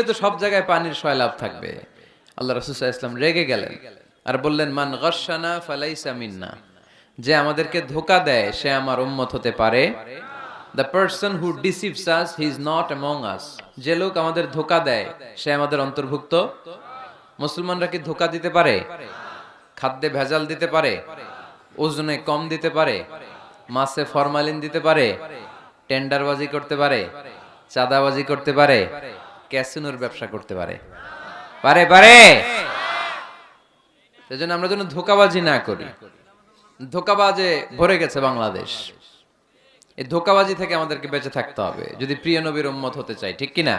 তো সব জায়গায় পানির সয়লাভ থাকবে। আল্লাহ রাসূল সাল্লাল্লাহু আলাইহি ওয়াসাল্লাম রেগে গেলেন আর বললেন, মান গাশশানা ফালাইসা মিন্না, যে আমাদেরকে ধোঁকা দেয় সে আমার উম্মত হতে পারে। The person who deceives us he is not among আস, যে লোক আমাদের ধোঁকা দেয় সে আমাদের অন্তর্ভুক্ত। মুসলমানরা কি ধোঁকা দিতে পারে? খাদ্যে ভেজাল দিতে পারে? ওজনে কম দিতে পারে? মাছে ফরমালিন দিতে পারে? টেন্ডারবাজি করতে পারে? চাঁদাবাজি করতে পারে? ক্যাসিনোর ব্যবসা করতে পারে? পারে পারে। সেজন্য আমরা যেন ধোঁকাবাজি না করি। ধোঁকাবাজে ভরে গেছে বাংলাদেশ। এই ধোঁকাবাজি থেকে আমাদেরকে বেঁচে থাকতে হবে যদি প্রিয় নবীর উম্মত হতে চাই, ঠিক কিনা?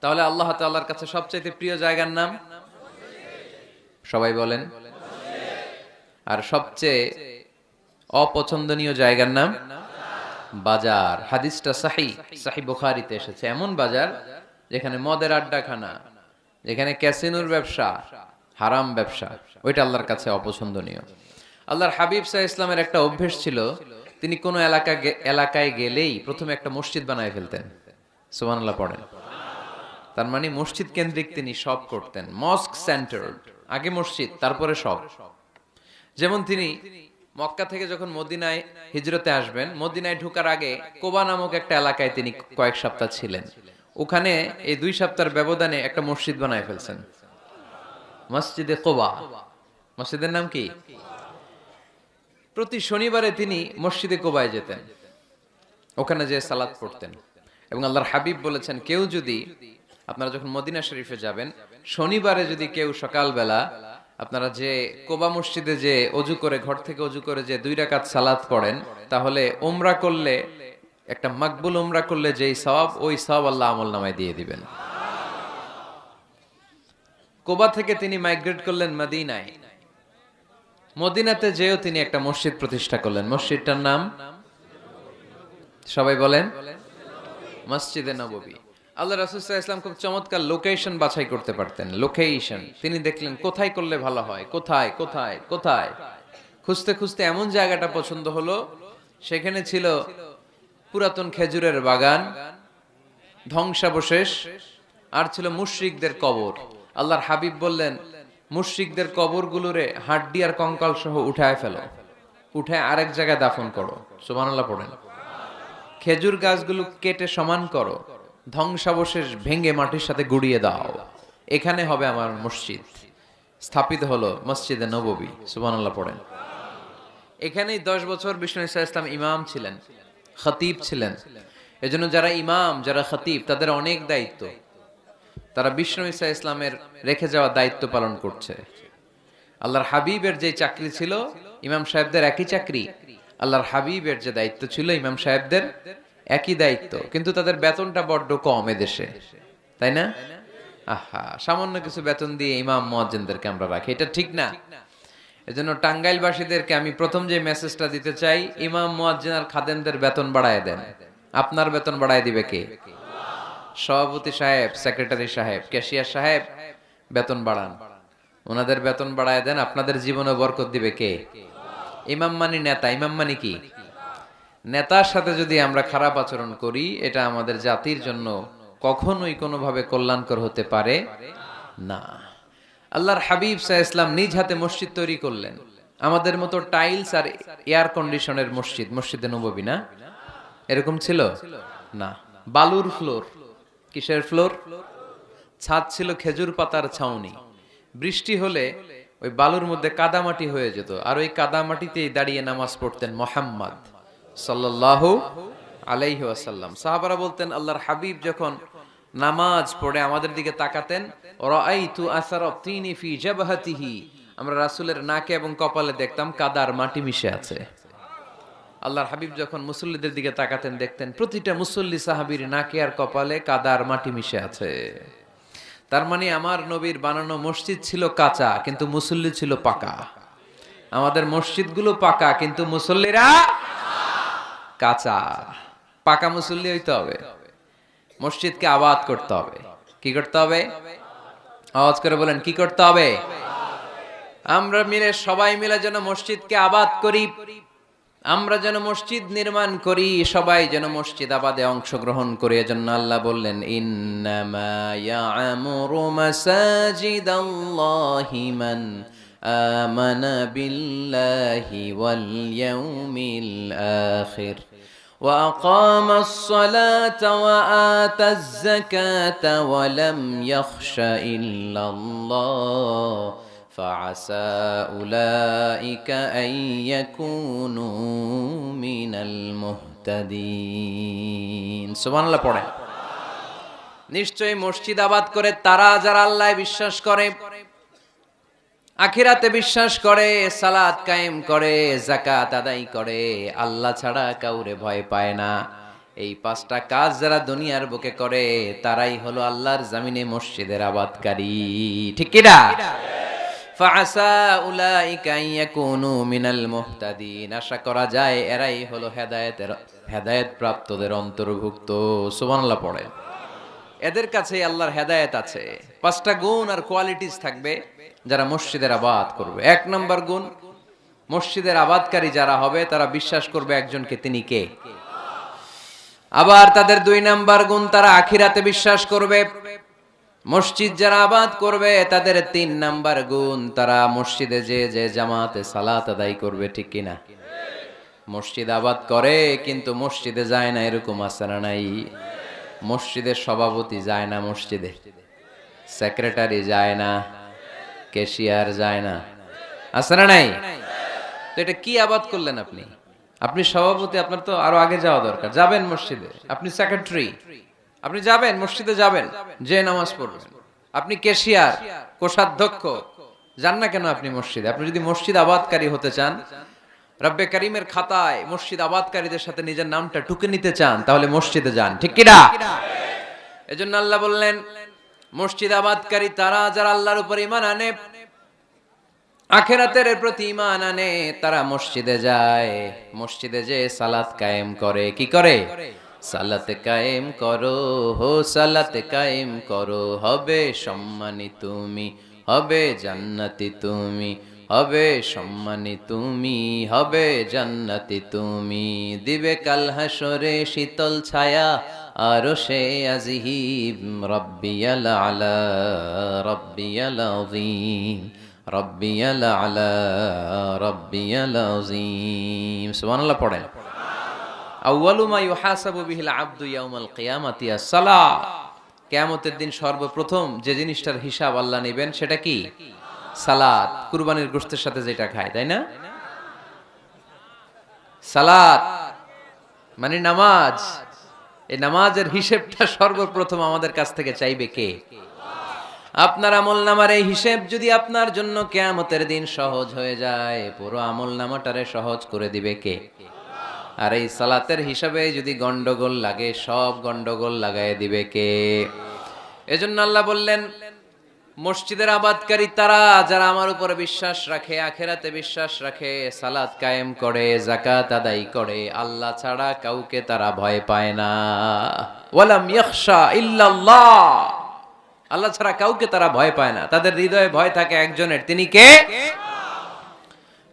তাহলে আল্লাহ তাআলার কাছে সবচাইতে প্রিয় জায়গার নাম সবাই বলেন। আর সবচেয়ে অপছন্দনীয় জায়গার নাম বাজার। হাদিসটা সহিহ বুখারীতে এসেছে। এমন বাজার যেখানে মদের আড্ডাখানা, যেখানে ক্যাসিনোর ব্যবসা, হারাম ব্যবসা, ওইটা আল্লাহর কাছে অপছন্দনীয়। আল্লাহর হাবিব সাল্লাল্লাহু আলাইহি ওয়াসাল্লামের একটা অভ্যেস ছিল, তিনি কোন এলাকায় গেলেই প্রথমে একটা মসজিদ বানায় ফেলতেন। সুবহানাল্লাহ পড়েন। তার মানে মসজিদ কেন্দ্রিক তিনি সব করতেন, মস্ক সেন্টার্ড। আগে মসজিদ, তারপরে সব। যেমন তিনি মক্কা থেকে যখন মদিনায় হিজরতে আসবেন, মদিনায় ঢোকার আগে কোবা নামক একটা এলাকায় তিনি কয়েক সপ্তাহ ছিলেন। ওখানে এই 2 সপ্তাহের ব্যবধানে একটা মসজিদ বানায় ফেলছেন, মসজিদে কোবা। মসজিদের নাম কি? প্রতি শনিবারে তিনি মসজিদে কোবায় যেতেন, ওখানে যে সালাত পড়তেন। এবং আল্লাহর হাবিব বলেছেন, কেউ যদি, আপনারা যখন মদিনা শরীফে যাবেন, শনিবারে যদি কেউ সকালবেলা আপনারা যে কোবা মসজিদে যে অজু করে, ঘর থেকে অজু করে যে 2 রাকাত সালাত পড়েন, তাহলে উমরা করলে, একটা মাকবুল উমরা করলে যেই সওয়াব, ওই সওয়াব আল্লাহ আমলনামায় দিয়ে দিবেন। কোবা থেকে তিনি মাইগ্রেট করলেন মদিনায়। মদিনাতে যেও তিনি একটা মসজিদ প্রতিষ্ঠা করলেন। মসজিদটার নাম সবাই বলেন, মসজিদে নববী। আল্লাহ রাসূল সাল্লাল্লাহু আলাইহি ওয়াসাল্লাম খুব চমৎকার লোকেশন বাছাই করতে পারতেন। লোকেশন তিনি দেখলেন কোথায় করলে ভালো হয়, কোথায় কোথায় কোথায়। খুঁজতে খুঁজতে এমন জায়গাটা পছন্দ হলো, সেখানে ছিল পুরাতন খেজুরের বাগান, ধ্বংসাবশেষ, আর ছিল মুশরিকদের কবর। আল্লাহর হাবিব বললেন, মুশরিকদের কবরগুলোরে হাড্ডি আর কঙ্কাল সহ উঠায় ফেলো, উঠায় আরেক জায়গায় দাফন করো। সুবহানাল্লাহ পড়েন। খেজুর গাছগুলো কেটে সমান করো, ধ্বংসাবশেষ ভেঙে মাটির সাথে গুড়িয়ে দাও, এখানে হবে আমার মসজিদ। স্থাপিত হলো মসজিদে নববী। সুবহানাল্লাহ পড়েন। এখানেই 10 বছর বিষ্ণু ঈসা ইসলাম ইমাম ছিলেন, খতিব ছিলেন। এজন্য যারা ইমাম, যারা খতিব, তাদের অনেক দায়িত্ব। তারা বিষ্ণু ঈসা ইসলামের রেখে যাওয়া দায়িত্ব পালন করছে। আল্লাহর হাবিবের যে চাকরি ছিল, ইমাম সাহেবদের একই চাকরি। আল্লাহর হাবিবের যে দায়িত্ব ছিল, ইমাম সাহেবদের একই দায়িত্ব, কিন্তু তাদের বেতনটা বড্ড কম এদেশে, তাই না? আহা, সামান্য কিছু বেতন দিয়ে ইমাম মুয়াজ্জিনদেরকে আমরা রাখি, এটা ঠিক না। এজন্য টাঙ্গাইলবাসীদেরকে আমি প্রথম যে মেসেজটা দিতে চাই, ইমাম মুয়াজ্জিন আর খাদেমদের বেতন বাড়ায় দেন। আপনার বেতন বাড়ায় দিবে কে? সভাপতি সাহেব, সেক্রেটারি সাহেব, ক্যাশিয়ার সাহেব, বেতন বাড়ান, ওনাদের বেতন বাড়ায় দেন। আপনাদের জীবনে বরকত দিবে কে? ইমাম মানি নেতা। ইমাম মানি কি? নেতার সাথে যদি আমরা খারাপ আচরণ করি, এটা আমাদের জাতির জন্য কখনোই কোনোভাবে কল্যাণকর হতে পারে না। আল্লাহর হাবিব সাল্লাল্লাহু আলাইহি ওয়াসাল্লাম নিজ হাতে মসজিদ তৈরি করলেন। আমাদের মতো টাইলস আর এয়ার কন্ডিশনের মসজিদ, মসজিদে নববী না, এরকম ছিল না। বালুর ফ্লোর। কিসের ফ্লোর? ছাদ ছিল খেজুর পাতার ছাউনি। বৃষ্টি হলে ওই বালুর মধ্যে কাদামাটি হয়ে যেত, আর ওই কাদামাটিতেই দাঁড়িয়ে নামাজ পড়তেন মুহাম্মদ সাল্লাল্লাহু আলাইহি ওয়াসাল্লাম। সাহাবারা বলতেন, আল্লাহর হাবিব যখন নামাজ পড়ে আমাদের দিকে তাকাতেন, রাআইতু আসারা তিনি ফি জাবহাতিহি, আমরা রাসূলের নাকে এবং কপালে দেখতাম কাদার মাটি মিশে আছে। আল্লাহর হাবিব যখন মুসল্লিদের দিকে তাকাতেন, দেখতেন প্রতিটা মুসল্লি সাহাবীর নাকে আর কপালে কাদার মাটি মিশে আছে। তার মানে আমার নবীর বানানো মসজিদ ছিল কাঁচা, কিন্তু মুসল্লি ছিল পাকা। আমাদের মসজিদগুলো পাকা, কিন্তু মুসল্লিরা কাঁচা। পাকা মুসল্লি হইতে হবে। মসজিদকে আবাদ করতে হবে। কি করতে হবে? আওয়াজ করে বলেন, কি করতে হবে? আমরা মিলে, সবাই মিলে যেন মসজিদকে আবাদ করি। আমরা যেন মসজিদ নির্মাণ করি, সবাই যেন মসজিদ আবাদে অংশগ্রহণ করে। এজন্য আল্লাহ বললেন, ইন্নামা ইয়া'মুরু মাসাজিদাল্লাহি মান আমানা বিল্লাহি ওয়াল ইয়াউমিল আখির ওয়া আকামাস সালাতা ওয়া আতাজ যাকাতা ওয়া লাম ইয়াখশা ইল্লাল্লাহ فعسى أولئك أن يكونوا من المهتدين সুবহান আল্লাহ পড়েন। নিশ্চয়ই মসজিদ আবাদ করে তারা যারা আল্লাহয় বিশ্বাস করে, আখিরাতে বিশ্বাস করে, সালাত কায়েম করে, যাকাত আদায় করে, আল্লাহ ছাড়া কাউরে ভয় পায় না। এই পাঁচটা কাজ যারা দুনিয়ার বুকে করে তারাই হলো আল্লাহর জমিনে মসজিদের আবাদকারী। ঠিক কি না? ফাআসা উলাইকা ইয়াকুনু মিনাল মুহতাদিন, আশা করা যায় এরাই হলো হেদায়েত প্রাপ্তদের অন্তর্ভুক্ত। সুবহানাল্লাহ পড়ে। এদের কাছে আল্লাহর হেদায়েত আছে। পাঁচটা গুণ আর কোয়ালিটিস থাকবে যারা মসজিদের আবাদ করবে। এক নম্বর গুণ, মসজিদের আবাদকারী যারা হবে তারা বিশ্বাস করবে একজনকে, তিনি কে। আবার তাদের দুই নাম্বার গুণ, তারা আখিরাতে বিশ্বাস করবে। মসজিদ যারা আবাদ করবে তাদের তিন নাম্বার গুণ, তারা মসজিদে যে জামাতে সালাত আদায় করবে। ঠিক কিনা? মসজিদ আবাদ করে কিন্তু মসজিদে যায় না, এরকম আছে না নাই? মসজিদের সভাপতি যায় না, মসজিদে সেক্রেটারি যায় না, ক্যাশিয়ার যায় না, আছে না নাই? তো এটা কি আবাদ করলেন আপনি? আপনি সভাপতি, আপনার তো আরো আগে যাওয়া দরকার। যাবেন মসজিদে, আপনি সেক্রেটারি, আপনি যাবেন মসজিদে, যাবেন যে নামাজ পড়বেন। আপনি ক্যাশিয়ার, কোষাধ্যক্ষ, যান না কেন আপনি মসজিদে? আপনি যদি মসজিদ আবাদকারী হতে চান, রব্বে কারিমের খাতায় মসজিদ আবাদকারীদের সাথে নিজের নামটা টুকে নিতে চান, তাহলে মসজিদে যান। ঠিক কি না? এজন্য আল্লাহ বললেন, মসজিদ আবাদকারী তারা যারা আল্লাহর উপর ঈমান আনে, আখিরাতের প্রতি ঈমান আনে, তারা মসজিদে যায়। মসজিদে যে সালাত কায়েম করে। কি করে? সালাত কায়েম করো, হো সালাত কায়েম করো, হবে সম্মানী তুমি, হবে জান্নাতি তুমি, হবে সম্মানী তুমি, হবে জান্নাতি তুমি। দিবে কাল হাসরে শীতল ছায়া আরশে আজিম, রব্বিয়াল আলা রব্বিয়াল আযীম, রব্বিয়াল আলা রব্বিয়াল আযীম। সুবহানাল্লাহ পড়েন। আউয়ালু মা ইউহাসাবু বিহিল আবদু ইয়াউমাল কিয়ামাতি আস-সালাহ। কিয়ামতের দিন সর্বপ্রথম যে জিনিসটার হিসাব আল্লাহ নেবেন সেটা কি? সালাত। কুরবানির গোশতের সাথে যেটা খায়, তাই না? সালাত মানে নামাজ। এই নামাজের হিসাবটা সর্বপ্রথম আমাদের কাছ থেকে চাইবে কে? আপনার আমলনামার এই হিসাব যদি আপনার জন্য কিয়ামতের দিন সহজ হয়ে যায়, পুরো আমলনামাটারে সহজ করে দিবে কে? আর এই সালাতের হিসাবে যদি গন্ডগোল লাগে, সব গন্ডগোল লাগায় দিবে কে? এজন্য আল্লাহ বললেন, মসজিদের আবাদকারী তারা যারা আমার উপরে বিশ্বাস রাখে, আখিরাতে বিশ্বাস রাখে, সালাত কায়েম করে, যাকাত আদায় করে, আল্লাহ ছাড়া কাউকে তারা ভয় পায় না। ওয়ালাম ইয়াখশা ইল্লাল্লাহ, আল্লাহ ছাড়া কাউকে তারা ভয় পায় না। তাদের হৃদয়ে ভয় থাকে একজনের, তিনি কে?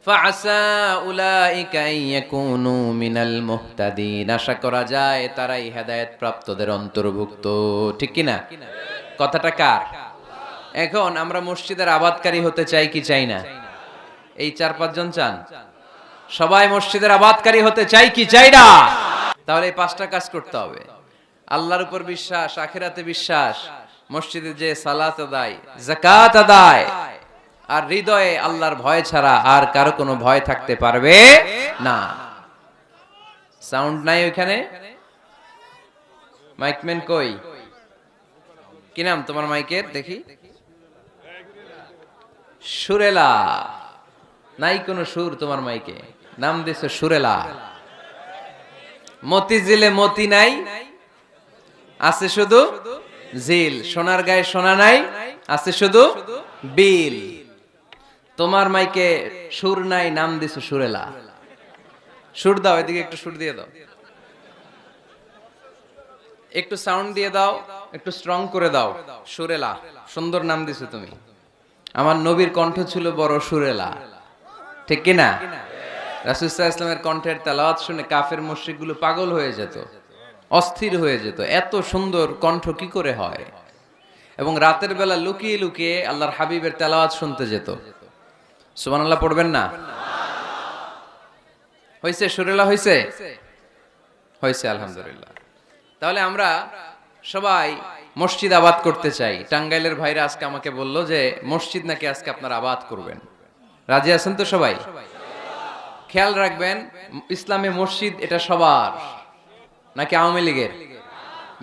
ফাআসা উলাইকা ইয়াকুনু মিনাল মুহতাদিন, আশা করা যায় তারাই হেদায়েত প্রাপ্তদের অন্তর্ভুক্ত। ঠিক কি না? কথাটা কার? এখন আমরা মসজিদের আবাদকারী হতে চাই কি চাই না? এই 4-5 জন চান? সবাই মসজিদের আবাদকারী হতে চাই কি চাই না? তাহলে এই 5টা কাজ করতে হবে। আল্লাহর উপর বিশ্বাস, আখিরাতে বিশ্বাস, মসজিদে যে সালাত আদায়, যাকাত আদায়, আর হৃদয়ে আল্লাহর ভয় ছাড়া আর কারো কোনো ভয় থাকতে পারবে না। সাউন্ড নাই ওইখানে? মাইকম্যান কই? কি নাম তোমার মাইকের? দেখি। সুরেলা। নাই কোনো সুর তোমার মাইকে, নাম দিছো সুরেলা। মতিঝিলে মতি নাই, আছে শুধু জিল। সোনার গায়ে সোনা নাই, আছে শুধু বিল। তোমার মাইকে সুর নাই, নাম দিছো সুরেলা। সুর দাও, এদিকে একটু সুর দিয়ে দাও, একটু সাউন্ড দিয়ে দাও, একটু স্ট্রং করে দাও। সুরেলা, সুন্দর নাম দিছো তুমি। আমার নবীর কণ্ঠ ছিল বড় সুরেলা। ঠিক কি না? রাসূল সাল্লাল্লাহু আলাইহি ওয়াসাল্লামের কণ্ঠের তেলাওয়াত শুনে কাফের মুশরিকগুলো পাগল হয়ে যেত, অস্থির হয়ে যেত, এত সুন্দর কণ্ঠ কি করে হয়। এবং রাতের বেলা লুকিয়ে লুকিয়ে আল্লাহর হাবিবের তেলাওয়াত শুনতে যেত। সুবহানাল্লাহ পড়বেন না? হইছে সুরেলা হইছে হইছে আলহামদুলিল্লাহ। তাহলে আমরা সবাই মসজিদ আবাদ করতে চাই। টাঙ্গাইলের ভাইরা আজকে আমাকে বলল যে মসজিদ নাকি আজকে আপনারা আবাদ করবেন। রাজি আছেন তো সবাই? খেয়াল রাখবেন, ইসলামে মসজিদ এটা সবার নাকি আওয়ামী লীগের,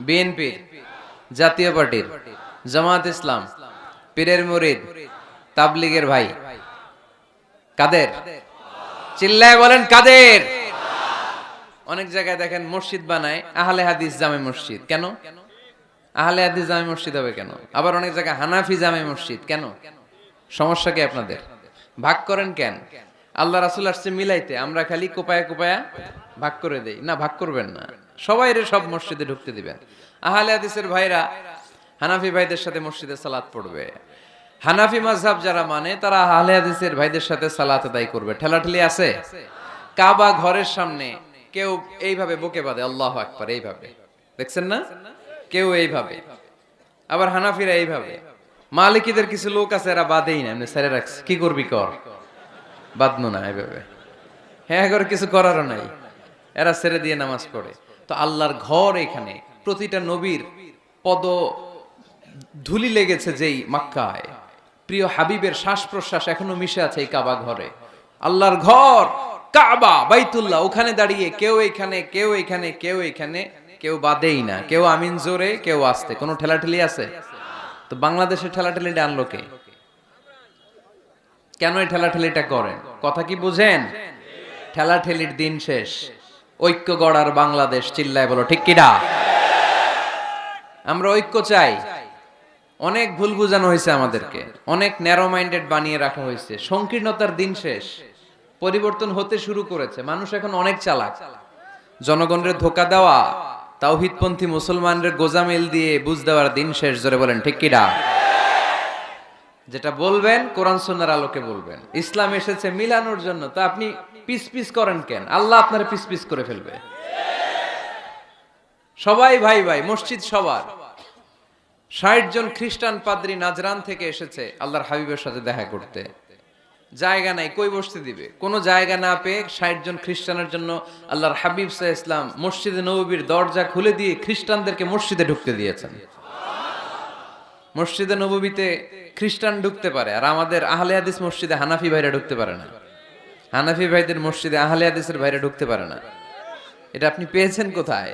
বিএনপির, জাতীয় পার্টির, জামাত ইসলাম, পীরের মুরিদ, তাবলীগের ভাই? কাদের? চিল্লায় বলেন কাদের? অনেক জায়গায় দেখেন মসজিদ বানায় আহলে হাদিস জামে মসজিদ। কেন আহলে হাদিস জামে মসজিদ হবে কেন? আবার অনেক জায়গায় হানাফি জামে মসজিদ। কেন? সমস্যা কি আপনাদের? ভাগ করেন কেন? আল্লাহ রাসূল আসছে মিলাইতে, আমরা খালি কোপায়া কোপায়া ভাগ করে দেই। না, ভাগ করবেন না, সবাইরে সব মসজিদে ঢুকতে দিবেন। আহলে হাদিসের ভাইরা হানাফি ভাইদের সাথে মসজিদে সালাত পড়বে, হানাফি মাযহাব যারা মানে তারা আহলে হাদিসের ভাইদের সাথে সালাত আদায় করবে। ঠেলাঠেলি আছে? কাবা ঘরের সামনে কেউ এইভাবে বুকে বাঁধে আল্লাহু আকবার, এইভাবে দেখছেন না? কেউ এইভাবে, আবার হানাফিরা এইভাবে। মালিকিদের কিছু লোক আছে এরা বাঁধেই না, এমনি ছেড়ে রাখছে। কি করবি কর, বাঁধনো না এইভাবে। হ্যাঁ, করে কিছু করারও নাই, এরা ছেড়ে দিয়ে নামাজ পড়ে। তো আল্লাহর ঘর এখানে, প্রতিটা নবীর পদ ধুলি লেগেছে যেই মক্কায়, প্রিয় হাবিবের শ্বাস প্রশ্বাস এখনো মিশে আছে এই কাবা ঘরে। আল্লাহর ঘর কাবা বাইতুল্লাহ, ওখানে দাঁড়িয়ে কেউ এখানে কেউ এখানে কেউ এখানে, কেউ বাদেই না, কেউ আমিন জোরে কেউ আস্তে। কোনো ঠেলাঠেলি আছে? তো বাংলাদেশে ঠেলাঠেলিটা আনলো কে? কেন এই ঠেলাঠেলিটা করেন? কথা কি বুঝেন? ঠেলাঠেলির দিন শেষ, ঐক্য গড়ার বাংলাদেশ। চিল্লায় বলো ঠিক কিনা? আমরা ঐক্য চাই। অনেক ভুল বুঝানো হয়েছে আমাদেরকে, অনেক ন্যারো মাইন্ডেড বানিয়ে রাখা হয়েছে। সংকীর্ণতার দিন শেষ, পরিবর্তন হতে শুরু করেছে। মানুষ এখন অনেক চালাক। জনগণের ধোকা দেওয়া, তাওহীদপন্থী মুসলমানদের গোজামিল দিয়ে বুঝ দেওয়ার দিন শেষ। জোরে বলেন ঠিক কিনা? যেটা বলবেন কোরআন সুন্নাহর আলোকে বলবেন। ইসলাম এসেছে মিলানোর জন্য, তো আপনি পিস পিস করেন কেন? আল্লাহ আপনার পিস পিস করে ফেলবে। সবাই ভাই ভাই, মসজিদ সবার। ৬০ জন খ্রিস্টান পাদ্রী নাজরান থেকে এসেছে আল্লাহর হাবিবের সাথে দেখা করতে। জায়গা নাই, কই বসতে দিবে? কোনো জায়গা না পেয়ে ৬০ জন খ্রিস্টানের জন্য আল্লাহর হাবিব সাল্লাল্লাহু আলাইহি ওয়াসাল্লাম মসজিদে নববীর দরজা খুলে দিয়ে খ্রিস্টানদেরকে মসজিদে ঢুকতে দিয়েছেন। মসজিদে নববীতে খ্রিস্টান ঢুকতে পারে, আর আমাদের আহলে হাদিস মসজিদে হানাফি ভাইরা ঢুকতে পারে না। হানাফি ভাইদের মসজিদে আহলে হাদিসের ভাইরা ঢুকতে পারে না। এটা আপনি পেয়েছেন কোথায়?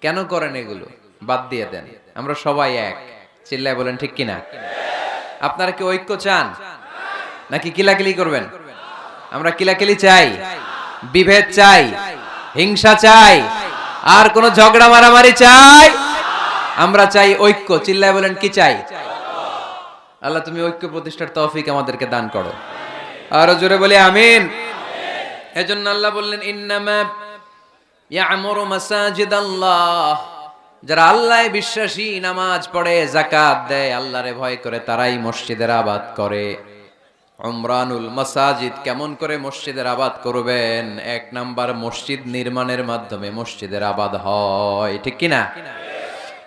কেন করেন এগুলো? বাদ দিয়ে দেন। আমরা সবাই এক। চিল্লায় বলেন ঠিক কিনা? আপনারা কি ঐক্য চান নাকি কিলাকিলি করবেন? আমরা কিলাকিলি চাই, বিভেদ চাই, হিংসা চাই, আর কোন ঝগড়া মারামারি চাই? আমরা চাই ঐক্য। চিল্লায় বলেন কি চাই? আল্লাহ তুমি ঐক্য প্রতিষ্ঠার তৌফিক আমাদেরকে দান করো। আরো জোরে বলি আমিন। এজন্য আল্লাহ বললেন ইন্নামা ইয়ামুরু মাসাজিদাল্লাহ, যারা আল্লাহয় বিশ্বাসী, নামাজ পড়ে, যাকাত দেয়, আল্লাহরে ভয় করে, তারাই মসজিদের আবাদ করে। উমরানুল মাসাজিদ, কেমন করে মসজিদের আবাদ করবেন? ১ নাম্বার, মসজিদ নির্মাণের মাধ্যমে মসজিদের আবাদ হয়। ঠিক কিনা?